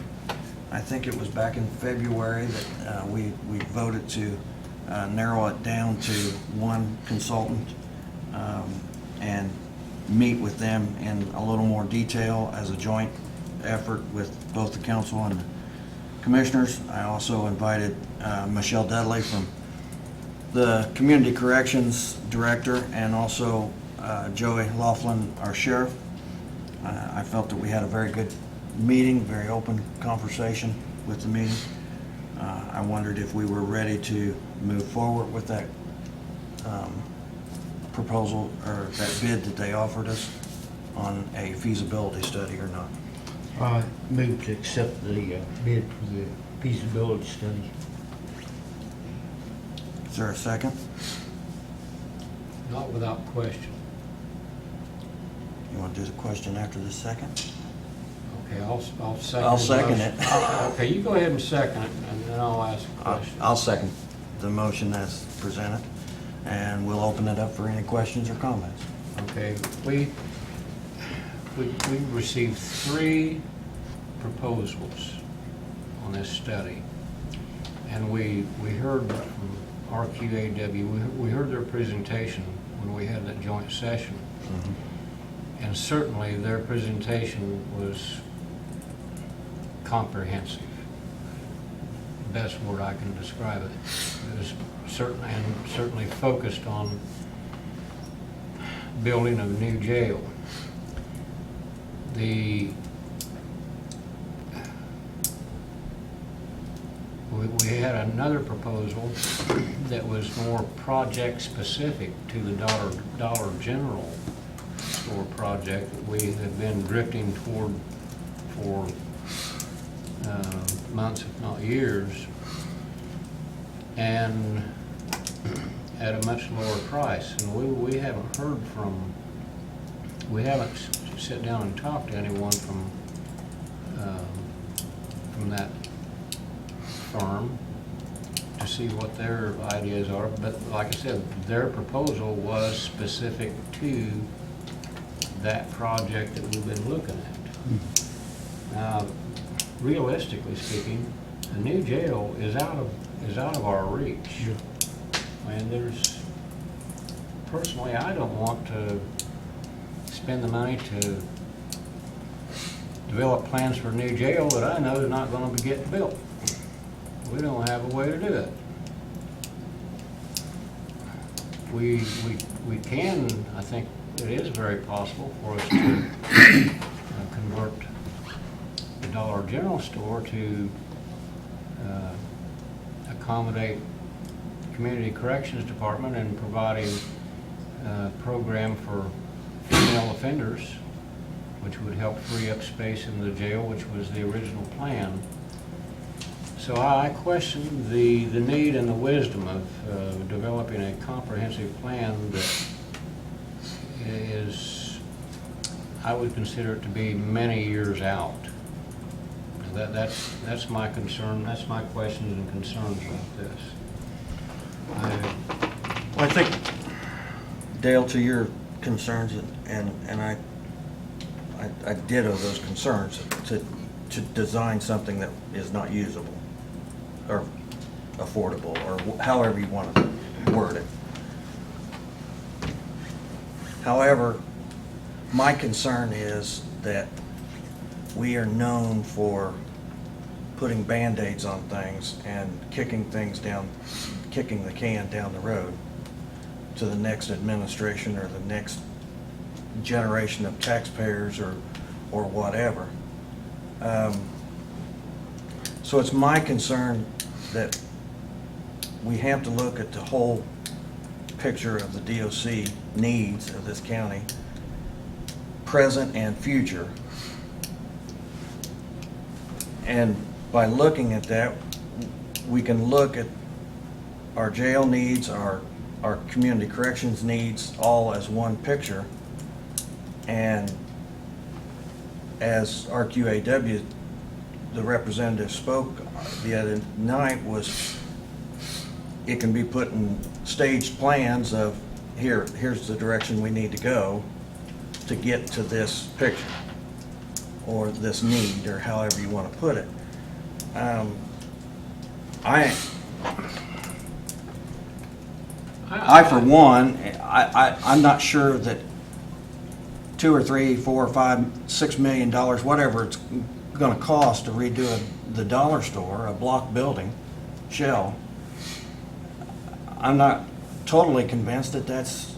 I think it was back in February that we voted to narrow it down to one consultant and meet with them in a little more detail as a joint effort with both the council and the commissioners. I also invited Michelle Dudley from the Community Corrections Director and also Joey Laughlin, our sheriff. I felt that we had a very good meeting, very open conversation with the meeting. I wondered if we were ready to move forward with that proposal or that bid that they offered us on a feasibility study or not. I move to accept the bid for the feasibility study. Is there a second? Not without question. You want to do the question after the second? Okay, I'll second. I'll the second motion. it. Okay, you go ahead and second it, and then I'll ask a question. I'll second the motion as presented, and we'll open it up for any questions or comments. Okay, we received 3 proposals on this study, and we heard from RQAW, we heard their presentation when we had that joint session, and certainly their presentation was comprehensive. Best word I can describe it. It was certainly focused on building a new jail. We had another proposal that was more project specific to the Dollar General store project that we have been drifting toward for months, if not years, and at a much lower price. And we haven't heard from, we haven't sit down and talked to anyone from that firm to see what their ideas are. But like I said, their proposal was specific to that project that we've been looking at. Now, realistically speaking, a new jail is out of our reach. And there's, personally, I don't want to spend the money to develop plans for a new jail that I know is not going to be getting built. We don't have a way to do it. We can, I think it is very possible for us to convert the Dollar General store to accommodate Community Corrections Department and providing a program for female offenders, which would help free up space in the jail, which was the original plan. So I question the need and the wisdom of developing a comprehensive plan that is, I would consider it to be many years out. That's my concern, that's my questions and concerns about this. Well, I think, Dale, to your concerns, and I ditto those concerns, to design something that is not usable or affordable, or however you want to word it. However, my concern is that we are known for putting Band-Aids on things and kicking the can down the road to the next administration or the next generation of taxpayers or whatever. So it's my concern that we have to look at the whole picture of the DOC needs of this county, present and future. And by looking at that, we can look at our jail needs, our community corrections needs, all as one picture. And as RQAW, the representative spoke the other night, was it can be put in staged plans of here's the direction we need to go to get to this picture or this need, or however you want to put it. I for one, I'm not sure that $2 or $3, $4 or $5, $6 million, whatever it's going to cost to redo the dollar store, a block building, shell. I'm not totally convinced that that's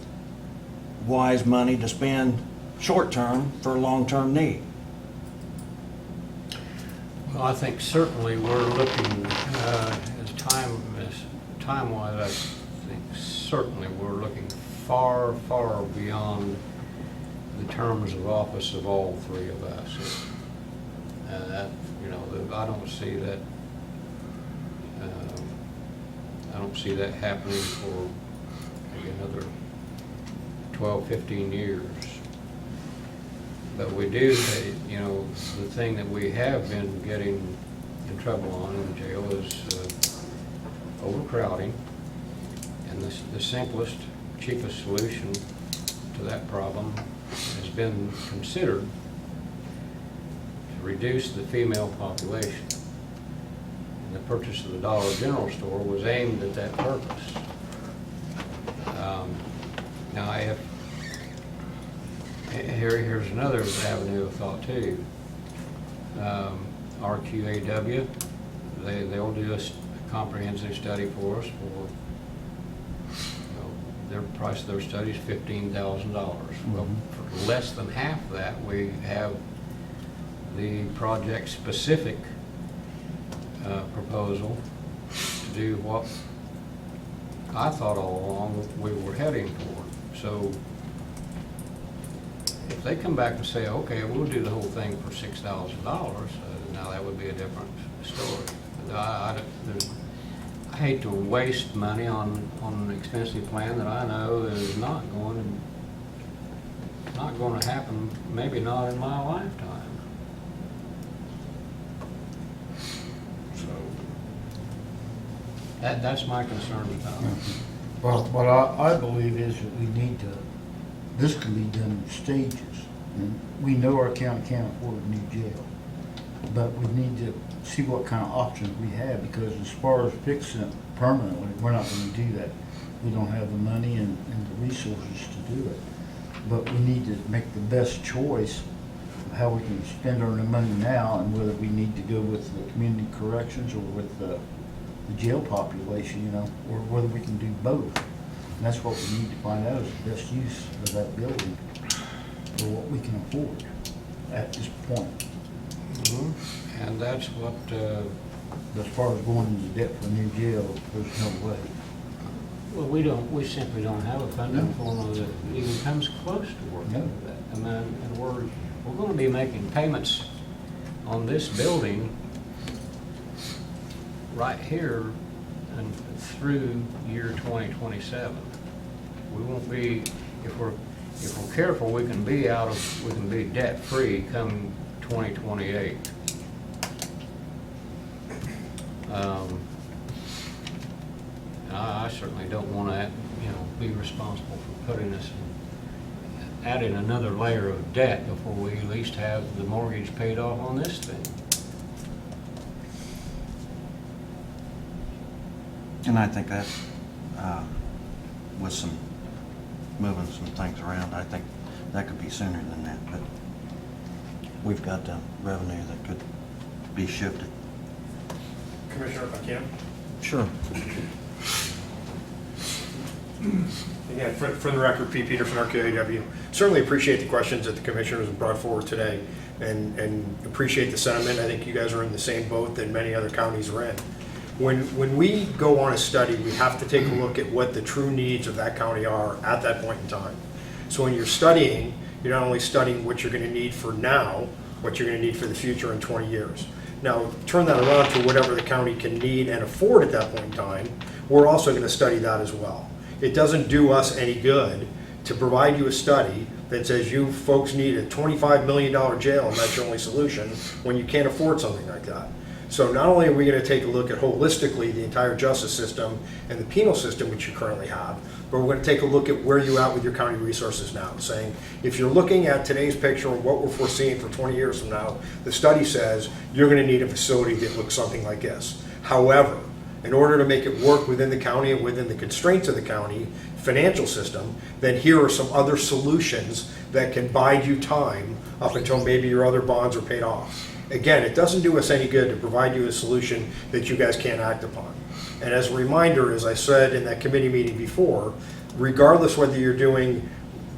wise money to spend short-term for a long-term need. Well, I think certainly we're looking, as time-wise, I think certainly we're looking far, far beyond the terms of office of all three of us. And that, you know, I don't see that, happening for maybe another 12, 15 years. But we do, you know, the thing that we have been getting in trouble on in the jail is overcrowding. And the simplest, cheapest solution to that problem has been considered to reduce the female population. And the purchase of the Dollar General store was aimed at that purpose. Now here's another avenue of thought too. RQAW, they'll do a comprehensive study for us for, their price of their study is $15,000. Well, for less than half of that, we have the project-specific proposal to do what I thought all along we were heading for. So if they come back and say, okay, we'll do the whole thing for $6,000, now that would be a different story. I hate to waste money on an expensive plan that I know is not going to happen, maybe not in my lifetime. So that's my concern about it. Well, what I believe is that we need to, this can be done in stages. And we know our county can't afford a new jail, but we need to see what kind of options we have, because as far as fixing it permanently, we're not going to do that. We don't have the money and the resources to do it. But we need to make the best choice of how we can spend our money now, and whether we need to go with the community corrections or with the jail population, you know, or whether we can do both. And that's what we need to find out, is the best use of that building for what we can afford at this point. And that's what, as far as going into debt for a new jail, there's no way. well, we simply don't have a funding formula that even comes close to working with that. And we're going to be making payments on this building right here and through year 2027. We won't be, if we're careful, we can be debt free come 2028. I certainly don't want to, be responsible for putting us, adding another layer of debt before we at least have the mortgage paid off on this thing. And I think that, with moving some things around, I think that could be sooner than that, but we've got the revenue that could be shifted. Commissioner, if I can. Sure. Again, for the record, Pete Peterson, RQAW. Certainly appreciate the questions that the commissioners have brought forward today, and appreciate the sentiment. I think you guys are in the same boat that many other counties are in. When we go on a study, we have to take a look at what the true needs of that county are at that point in time. So when you're studying, you're not only studying what you're going to need for now, what you're going to need for the future in 20 years. Now, turn that around to whatever the county can need and afford at that point in time, we're also gonna study that as well. It doesn't do us any good to provide you a study that says you folks need a $25 million jail and that's your only solution when you can't afford something like that. So not only are we gonna take a look at holistically the entire justice system and the penal system which you currently have, but we're gonna take a look at where you're at with your county resources now, saying, if you're looking at today's picture and what we're foreseeing for 20 years from now, the study says you're gonna need a facility that looks something like this. However, in order to make it work within the county and within the constraints of the county financial system, then here are some other solutions that can bide you time up until maybe your other bonds are paid off. Again, it doesn't do us any good to provide you a solution that you guys can't act upon. And as a reminder, as I said in that committee meeting before, regardless whether you're doing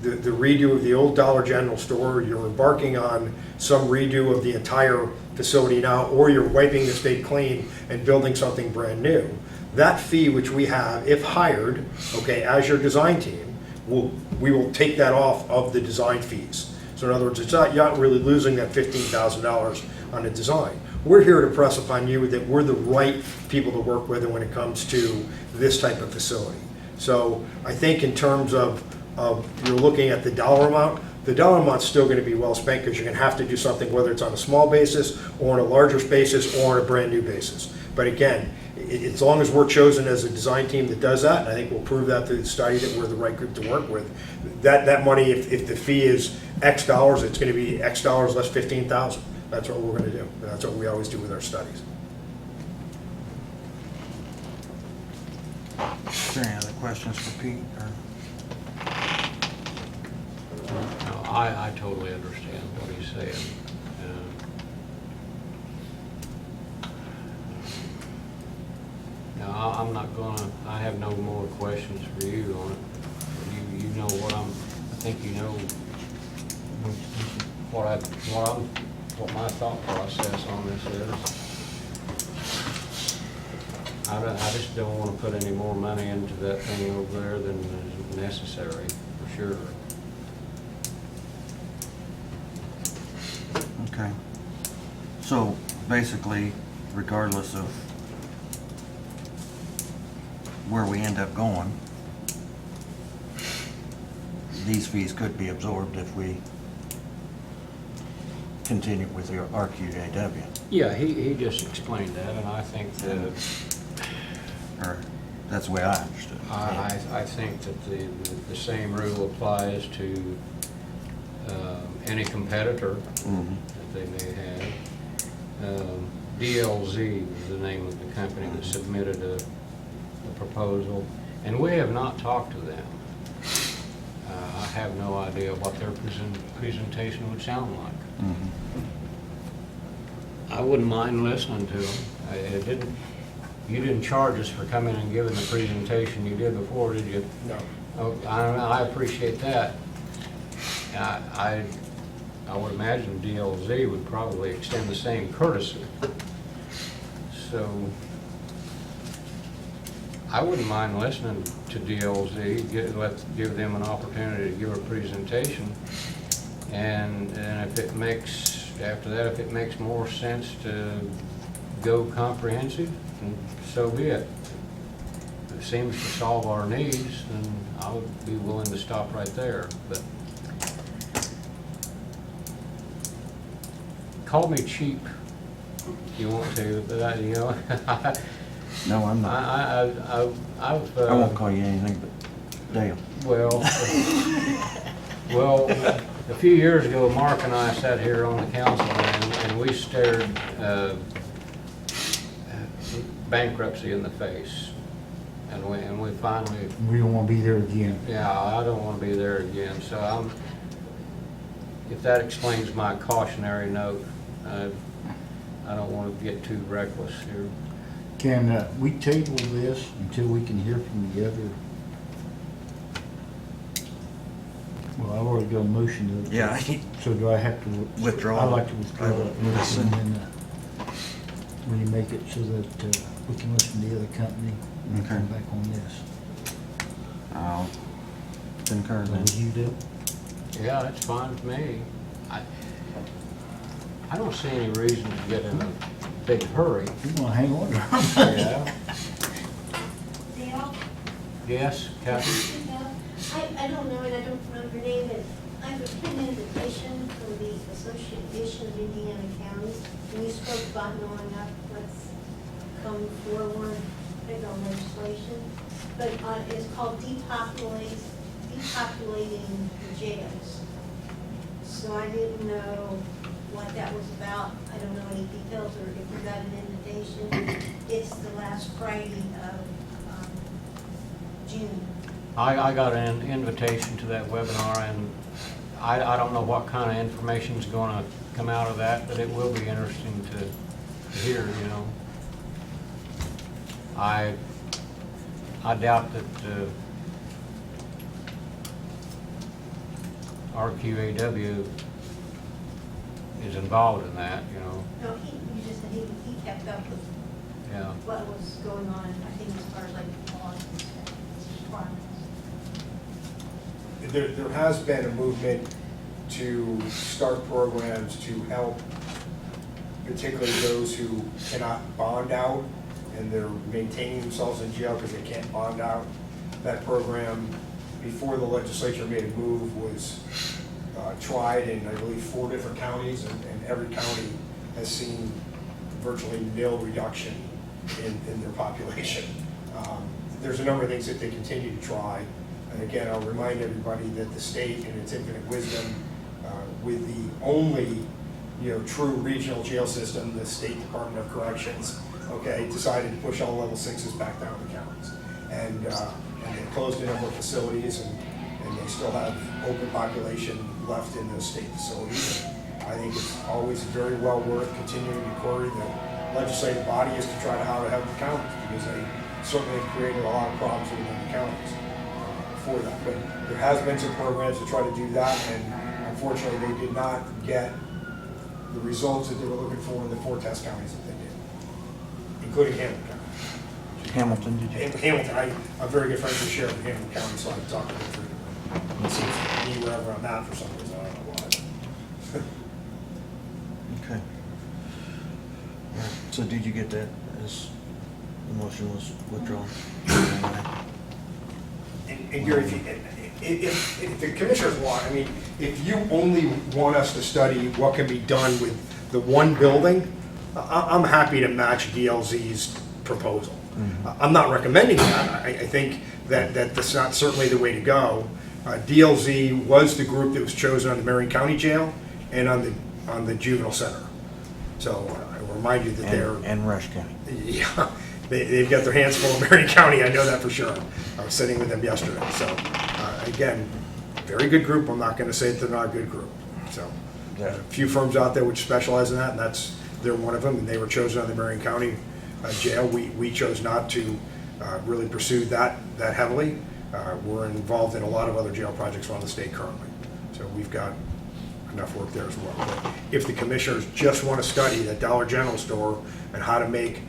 the redo of the old Dollar General store, you're embarking on some redo of the entire facility now, or you're wiping the state clean and building something brand new, that fee which we have, if hired, okay, as your design team, we will take that off of the design fees. So in other words, you're not really losing that $15,000 on a design. We're here to press upon you that we're the right people to work with when it comes to this type of facility. So I think in terms of you're looking at the dollar amount's still going to be well spent because you're going to have to do something, whether it's on a small basis or on a larger basis or on a brand new basis. But again, as long as we're chosen as a design team that does that, and I think we'll prove that through the study that we're the right group to work with, that money, if the fee is X dollars, it's going to be X dollars less 15,000. That's what we're going to do. And that's what we always do with our studies. Is there any other questions for Pete? Or? No, I totally understand what he's saying. Now, I'm not gonna, I have no more questions for you on it. You know what I think you know what my thought process on this is. I just don't want to put any more money into that thing over there than is necessary, for sure. Okay. So basically, regardless of where we end up going, these fees could be absorbed if we continue with the RQJW. Yeah, he just explained that, and I think that Or that's the way I understood it. I think that the same rule applies to any competitor that they may have. DLZ was the name of the company that submitted a proposal, and we have not talked to them. I have no idea what their presentation would sound like. I wouldn't mind listening to them. You didn't charge us for coming and giving the presentation you did before, did you? No. Oh, I appreciate that. I would imagine DLZ would probably extend the same courtesy. So I wouldn't mind listening to DLZ, give them an opportunity to give a presentation. And if it makes, after that, if it makes more sense to go comprehensive, then so be it. If it seems to solve our needs, then I would be willing to stop right there. But call me cheap if you want to, but you know, No, I'm not. I've I won't call you anything but Dale. well, a few years ago, Mark and I sat here on the council and we stared bankruptcy in the face. And we finally, We don't want to be there again. yeah, I don't want to be there again. So if that explains my cautionary note, I don't want to get too reckless here. Can we table this until we can hear from the other? Well, I've already got a motion to. Yeah. So do I have to? Withdraw. I'd like to withdraw that motion and then remake it so that we can listen to the other company and come back on this. I'll concur then. What you do? Yeah, that's fine with me. I don't see any reason to get in big hurry. You wanna hang on to her? Yeah. Dale? Yes, Kathy? I don't know, and I don't remember her name, but I have an invitation from the Association of Indiana Counties, and you spoke about knowing up what's come forward, big on legislation, but it's called depopulating the jails. So I didn't know what that was about. I don't know any details, or if you got an invitation. It's the last Friday of June. I got an invitation to that webinar, and I don't know what kind of information is going to come out of that, but it will be interesting to hear, you know. I doubt that RQAW is involved in that, you know. No, you just said he kept up with Yeah. what was going on, I think as far as like laws and stuff. There has been a movement to start programs to help particularly those who cannot bond out and they're maintaining themselves in jail because they can't bond out. That program, before the legislature made a move, was tried in, I believe, 4 different counties, and every county has seen virtually nil reduction in their population. There's a number of things that they continue to try. And again, I'll remind everybody that the state, in its infinite wisdom, with the only true regional jail system, the State Department of Corrections, decided to push all level 6s back down to counties. And they closed a number of facilities, and they still have open population left in those state facilities. And I think it's always very well worth continuing to query the legislative body as to try to how to help the counties, because they certainly have created a lot of problems within the counties for that. But there has been some programs to try to do that, and unfortunately they did not get the results that they were looking for in the 4 test counties that they did, including Hamilton County. Hamilton, did you? Hamilton, I'm very good friends with the sheriff in Hamilton County, so I talked to him frequently. It seems to be wherever I'm at for some reason, I don't know why. Okay. So did you get that as the motion was withdrawn? And Gary, if the commissioners want, I mean, if you only want us to study what can be done with the one building, I'm happy to match DLZ's proposal. I'm not recommending that. I think that that's not certainly the way to go. DLZ was the group that was chosen on the Marion County Jail and on the juvenile center. So I will remind you that they're... And Rush County. Yeah, they've got their hands full in Marion County, I know that for sure. I was sitting with them yesterday. So again, very good group. I'm not going to say that they're not a good group. So a few firms out there which specialize in that, and they're one of them, and they were chosen on the Marion County Jail. We chose not to really pursue that heavily. We're involved in a lot of other jail projects around the state currently. So we've got enough work there as well. But if the commissioners just want to study that Dollar General store and how to make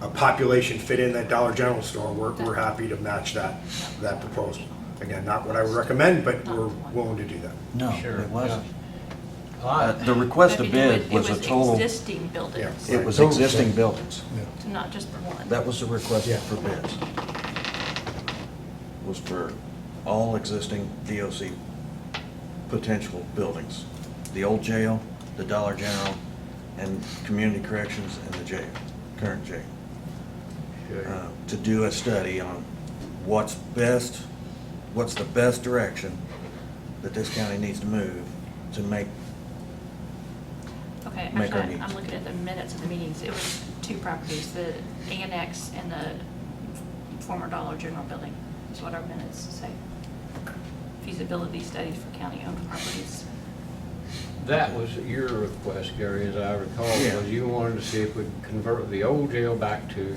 a population fit in that Dollar General store, we're happy to match that proposal. Again, not what I would recommend, but we're willing to do that. No, Sure, it wasn't. yeah. The request I to mean, bid was a total, existing buildings, it was existing buildings. not just the one. That was the request for bids. Was for all existing DOC potential buildings. The old jail, the Dollar General, and community corrections, and the jail, current jail. To do a study on what's the best direction that this county needs to move to make Okay, Make our actually, needs. I'm looking at the minutes of the meetings. It was 2 properties, the annex and the former Dollar General building, is what our minutes say. Feasibility studies for county-owned properties. That was your request, Gary, as I recall, Yeah. was you wanted to see if we could convert the old jail back to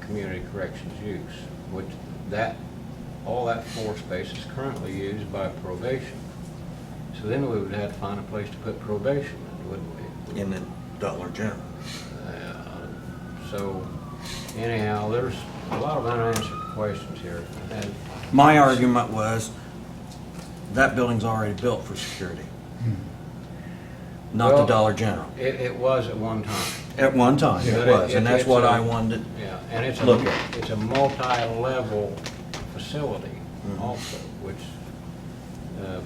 community corrections use, which all that floor space is currently used by probation. So then we would have to find a place to put probation, wouldn't we? in the Dollar General. So anyhow, there's a lot of unanswered questions here. And My argument was, that building's already built for security. not the Well, Dollar General. It was at one time. At one time, it But was, and that's it's what a- I wanted Yeah, and it's to look at. it's a multi-level facility Mhm. also, which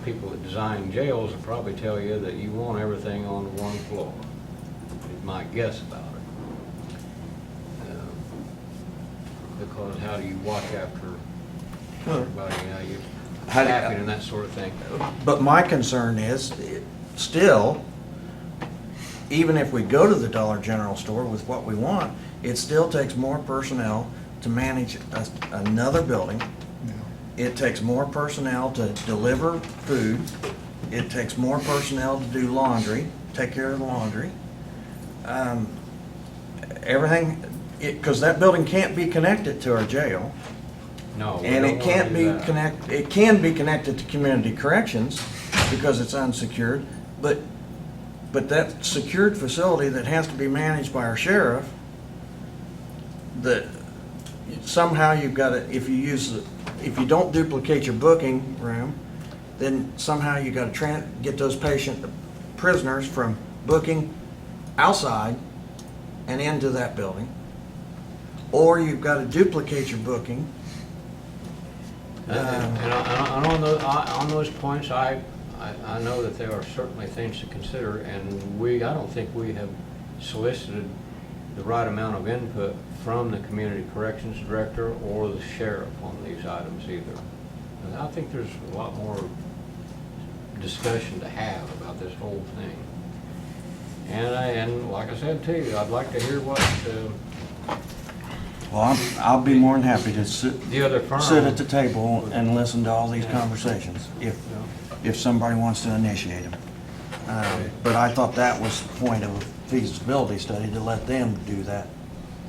people that design jails will probably tell you that you want everything on one floor. Is my guess about it. Because how do you watch after everybody, you How do you- staffing and that sort of thing? But my concern is, still, even if we go to the Dollar General store with what we want, it still takes more personnel to manage another building. It takes more personnel to deliver food. It takes more personnel to do laundry, take care of the laundry. Everything, because that building can't be connected to our jail. No. we And don't it wanna can't do be that. it can be connected to community corrections because it's unsecured, but that secured facility that has to be managed by our sheriff, that somehow you've got to, if you don't duplicate your booking room, then somehow you got to get those prisoners from booking outside and into that building. Or you've got to duplicate your booking. And on those points, I know that there are certainly things to consider, and I don't think we have solicited the right amount of input from the community corrections director or the sheriff on these items either. And I think there's a lot more discussion to have about this whole thing. And like I said too, I'd like to hear what Well, I'll be more than happy to sit the other firm. at the table and listen to all these conversations, if somebody wants to initiate them. But I thought that was the point of a feasibility study, to let them do that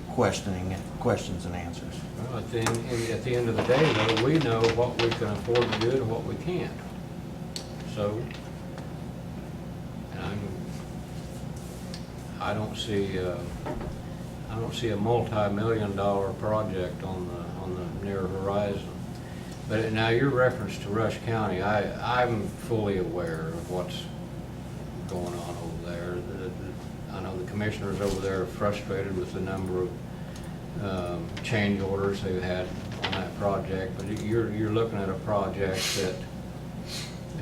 questions and answers. Well, at the end of the day, though, we know what we can afford to do and what we can't. So, I don't see a multi-million-dollar project on the near horizon. But now your reference to Rush County, I'm fully aware of what's going on over there. I know the commissioners over there are frustrated with the number of change orders they've had on that project, but you're looking at a project that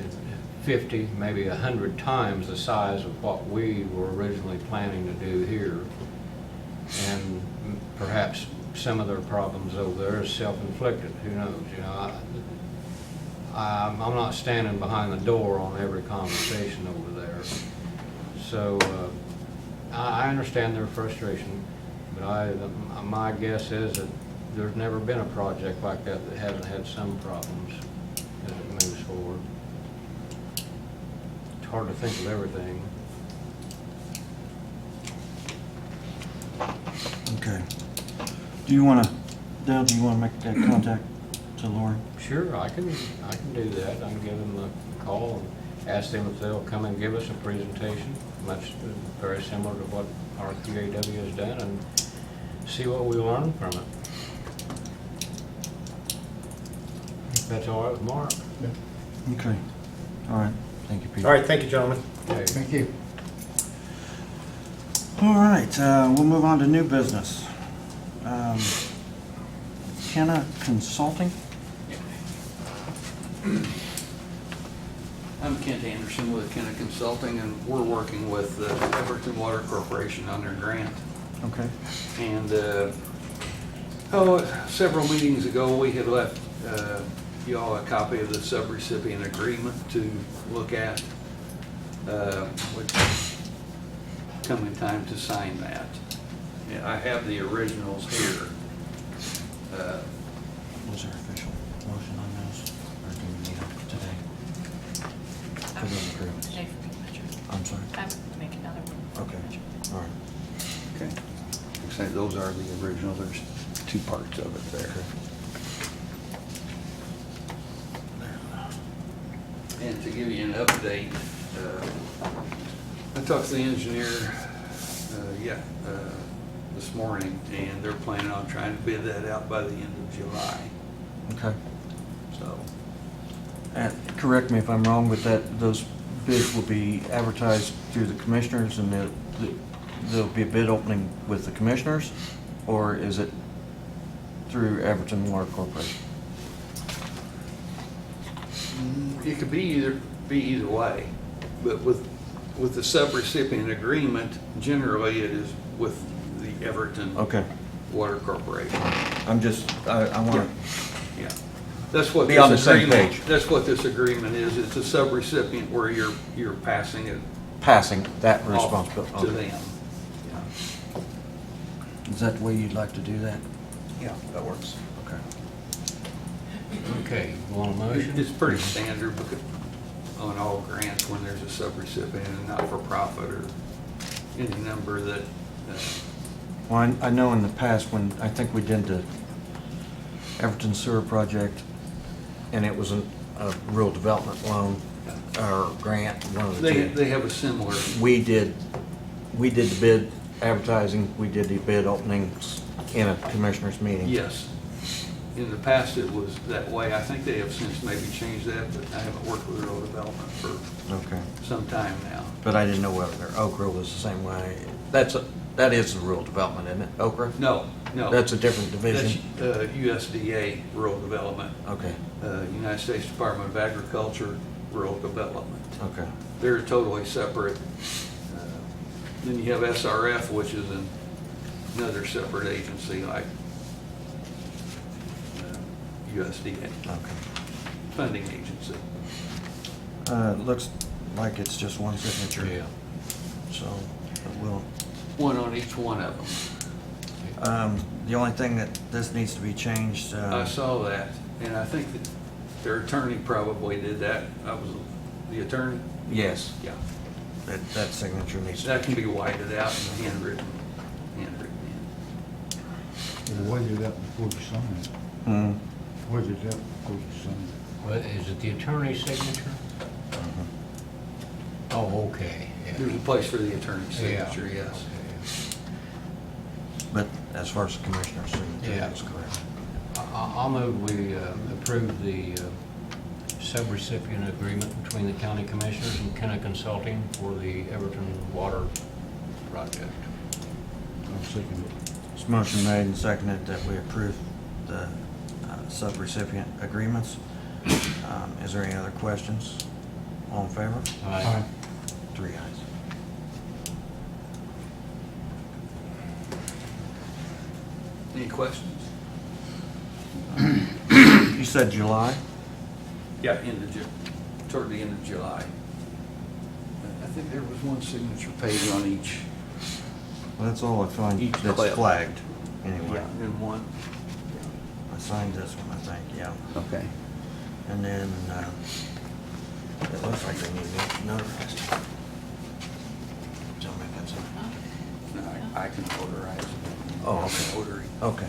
is 50, maybe 100 times the size of what we were originally planning to do here. And perhaps some of their problems over there is self-inflicted, who knows, you know. I'm not standing behind the door on every conversation over there. So I understand their frustration, but my guess is that there's never been a project like that hasn't had some problems as it moves forward. It's hard to think of everything. Okay. Dale, do you want to make that contact to Lori? Sure, I can do that. I can give them a call and ask them if they'll come and give us a presentation, very similar to what our QAW has done, and see what we learn from it. If that's all right with Mark. Okay. All right. Thank you, Peter. All right, thank you, gentlemen. Okay. Thank you. All right, we'll move on to new business. Kenna Consulting? I'm Kent Anderson with Kenna Consulting, and we're working with the Everton Water Corporation on their grant. Okay. And, several meetings ago, we had left y'all a copy of the subrecipient agreement to look at, which coming time to sign that. Yeah, I have the originals here. Was there official motion on those, or do we need them today? For those agreements? Today for signature. I'm sorry? I have to make another one. Okay, all right. Okay. Like I say, those are the originals. There's two parts of it there. And to give you an update, I talked to the engineer, this morning, and they're planning on trying to bid that out by the end of July. Okay. So, Correct me if I'm wrong, but those bids will be advertised through the commissioners and there'll be a bid opening with the commissioners? Or is it through Everton Water Corporation? It could be either way, but with the subrecipient agreement, generally it is with the Everton Okay. Water Corporation. I'm just, I want to Yeah, that's what be this on the same agreement- page. That's what this agreement is. It's a subrecipient where you're passing it Passing that off responsibility. to Okay. them. Is that the way you'd like to do that? Yeah, that works. Okay. Okay, you want a motion? It's pretty standard because on all grants when there's a subrecipient and not-for-profit or any number that, Well, I know in the past when, I think we did the Everton Sewer Project, and it was a rural development loan or grant, one of the two. they have a similar, We did the bid advertising, we did the bid openings in a commissioners meeting. yes. In the past, it was that way. I think they have since maybe changed that, but I haven't worked with rural development for Okay. some time now. But I didn't know whether Okra was the same way. That is the rural development, isn't it? Okra? No. That's a different division? That's USDA Rural Development, Okay, United States Department of Agriculture Rural Development. okay. They're totally separate. Then you have SRF, which is another separate agency like USDA, Okay. funding agency. It looks like it's just one signature. Yeah. So, we'll, One on each one of them. the only thing that this needs to be changed, I saw that, and I think that their attorney probably did that. I was the attorney? yes, Yeah. that signature needs to That can be whited out and handwritten in. Where did that before you sign it? Hmm. Where did that before you sign it? Well, is it the attorney's signature? Oh, okay. Yeah. There's a place for the attorney's Yeah. signature, yes. But as far as the commissioner's signature, Yeah. that's correct. I'll move we approve the subrecipient agreement between the county commissioners and Kenna Consulting for the Everton Water Project. I'll second it. It's motion made and seconded that we approve the subrecipient agreements. Is there any other questions? All in favor? Aye. 3 ayes. Any questions? You said July? Yeah, toward the end of July. I think there was one signature page on each. Well, that's all I find Each that's clip. flagged, anyway. And one. I signed this one, I think, yeah. Okay. And then, it looks like they need to notarize. Tell me if that's No, I can notarize it. Oh, okay. Notary. Okay.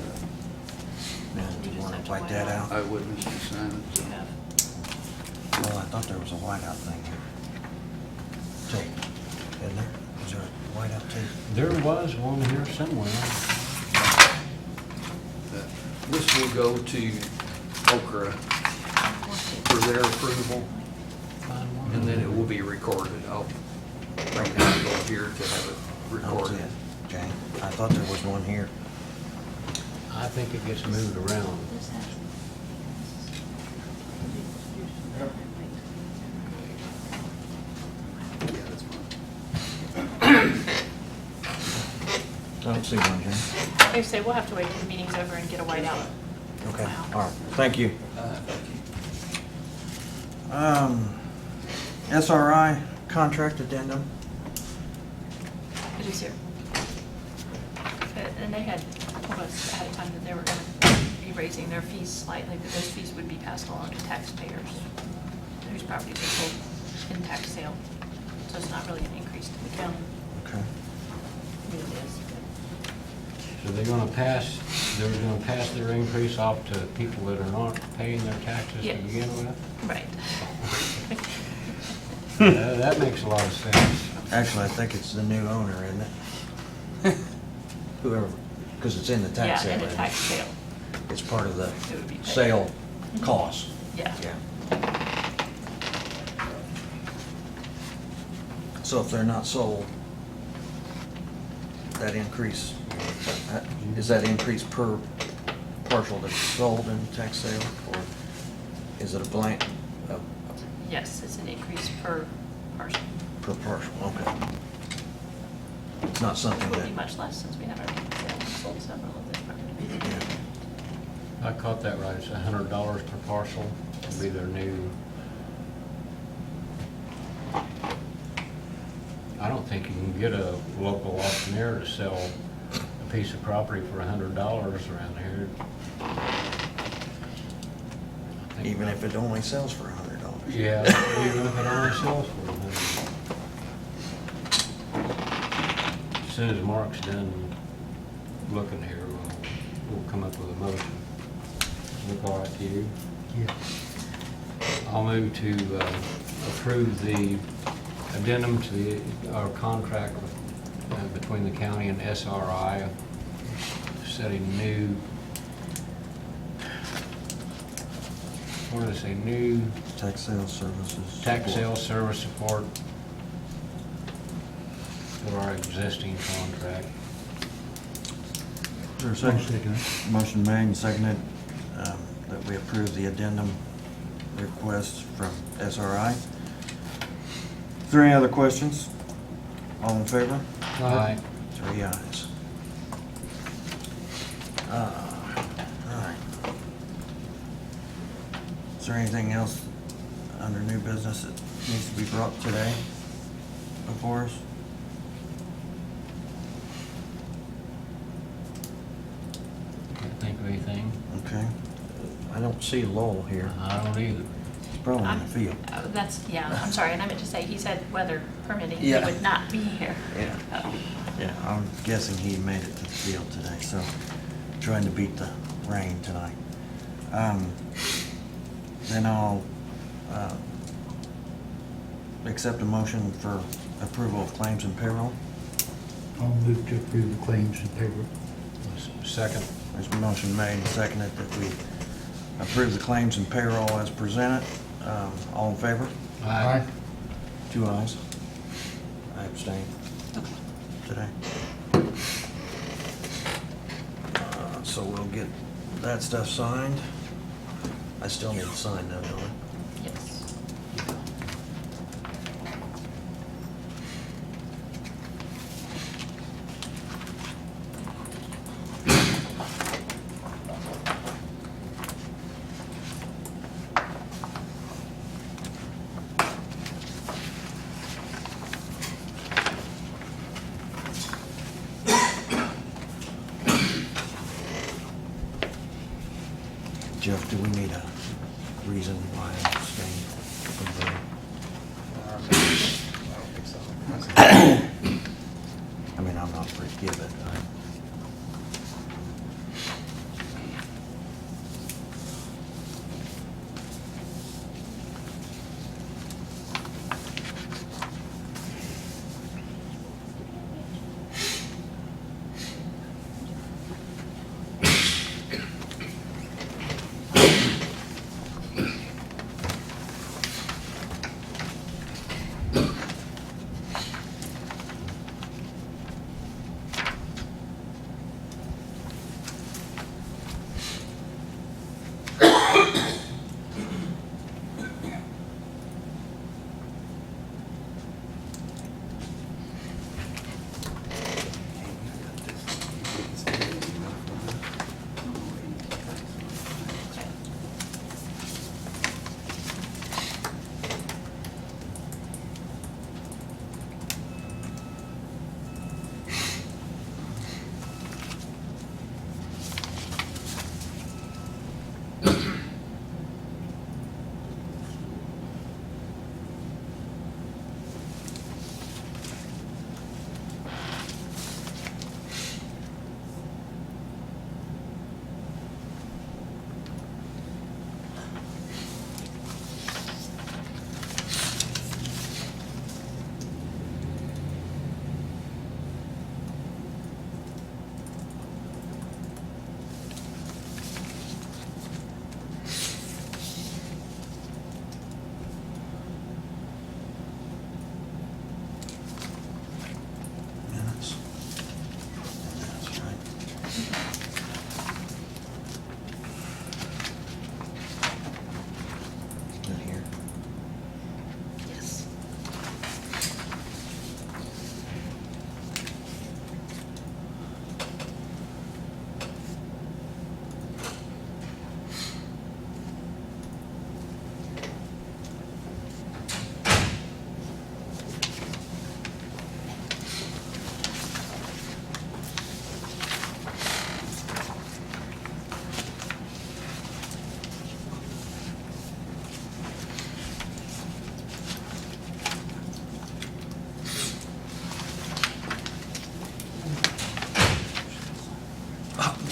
Now, do you want to wipe that out? I wouldn't sign it. so. Well, I thought there was a whiteout thing here. Tape, isn't there? Is there a whiteout tape? There was one here somewhere. This will go to Okra for their approval, and then it will be recorded. I'll bring it over here to have it That was recorded. it. Okay, I thought there was one here. I think it gets moved around. Yeah, that's fine. I don't see one here. Like I say, we'll have to wait till the meeting's over and get a whiteout. Okay, all right, thank you. Thank you. SRI contract addendum. It is here. And they had told us ahead of time that they were going to be raising their fees slightly, but those fees would be passed along to taxpayers whose properties are sold in tax sale. So it's not really an increase to the county. Okay. I mean, it is, So they're gonna pass their increase off to people that are not paying their taxes to Yes. begin with? but- right. That makes a lot of sense. Actually, I think it's the new owner, isn't it? Whoever, because it's in the tax sale. Yeah, in the isn't it? tax sale. It's part of the It would be paid. sale cost. Yeah. Yeah. So if they're not sold, that increase, is that increase per parcel that's sold in tax sale? Or is it a blank, Yes, it's an increase per parcel. per parcel? Okay. It's not something It will that, be much less since we have already sold several of these properties. yeah. I caught that right, it's $100 per parcel, would be their new. I don't think you can get a local auctioneer to sell a piece of property for $100 around here. I think Even if it only sells for $100. Yeah, even if it only sells for $100. As soon as Mark's done looking here, we'll come up with a motion. Look all right to you? Yeah. I'll move to approve the addendum to our contract between the county and SRI, setting new, what did I say, new Tax sale services. tax support. sale service support for our existing contract. Is there a second? Motion made and seconded that we approve the addendum request from SRI. Is there any other questions? All in favor? Aye. 3 ayes. All right. Is there anything else under new business that needs to be brought today before us? Can't think of anything. Okay. I don't see Lowell here. I don't either. He's probably in the field. That's, yeah, I'm sorry, and I meant to say, he said weather permitting, he Yeah. would not be here. Yeah. Oh. Yeah, I'm guessing he made it to the field today, so trying to beat the rain tonight. Then I'll accept a motion for approval of claims and payroll. I'll move to approve the claims and payroll. Second. There's a motion made and seconded that we approve the claims and payroll as presented. All in favor? Aye. 2 ayes. I abstain today. So we'll get that stuff signed. I still need to sign that, don't I? Yes. Jeff, do we need a reason why I'm abstaining from voting? I mean, I'm not for it, give it.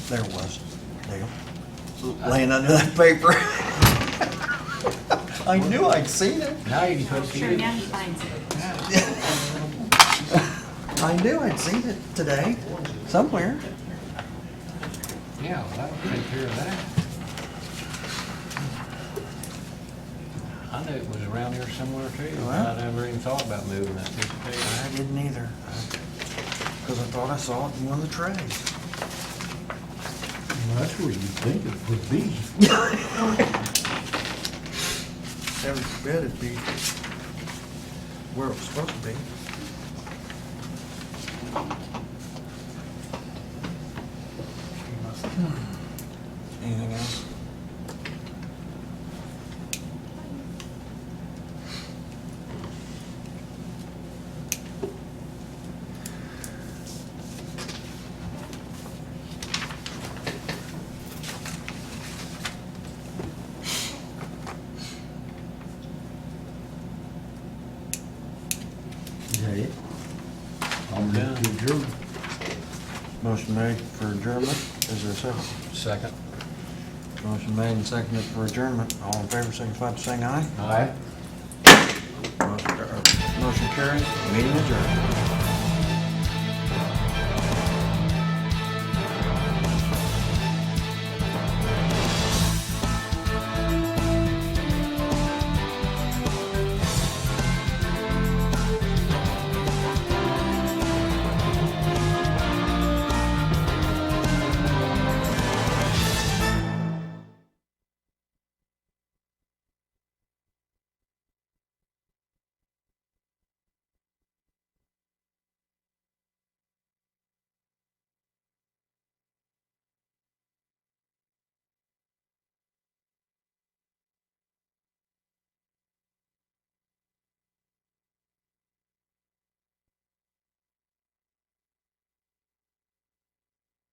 There it was, Dale. Laying under that paper. I knew I'd seen it. Now you can put Sure, the, now he finds it. I knew I'd seen it today, somewhere. yeah, that'll take care of that. I knew it was around here somewhere too, but Well. I never even thought about moving that piece of paper. I didn't either, because I thought I saw it in one of the trays. Well, that's where you'd think it would be. Heaven forbid it'd be where it was supposed to be. Anything else? Is that it? I'll move to adjourn. Motion made for adjournment. Is there a second? Second. Motion made and seconded for adjournment. All in favor, signify by saying aye. Aye. Motion carries. Meeting adjourned.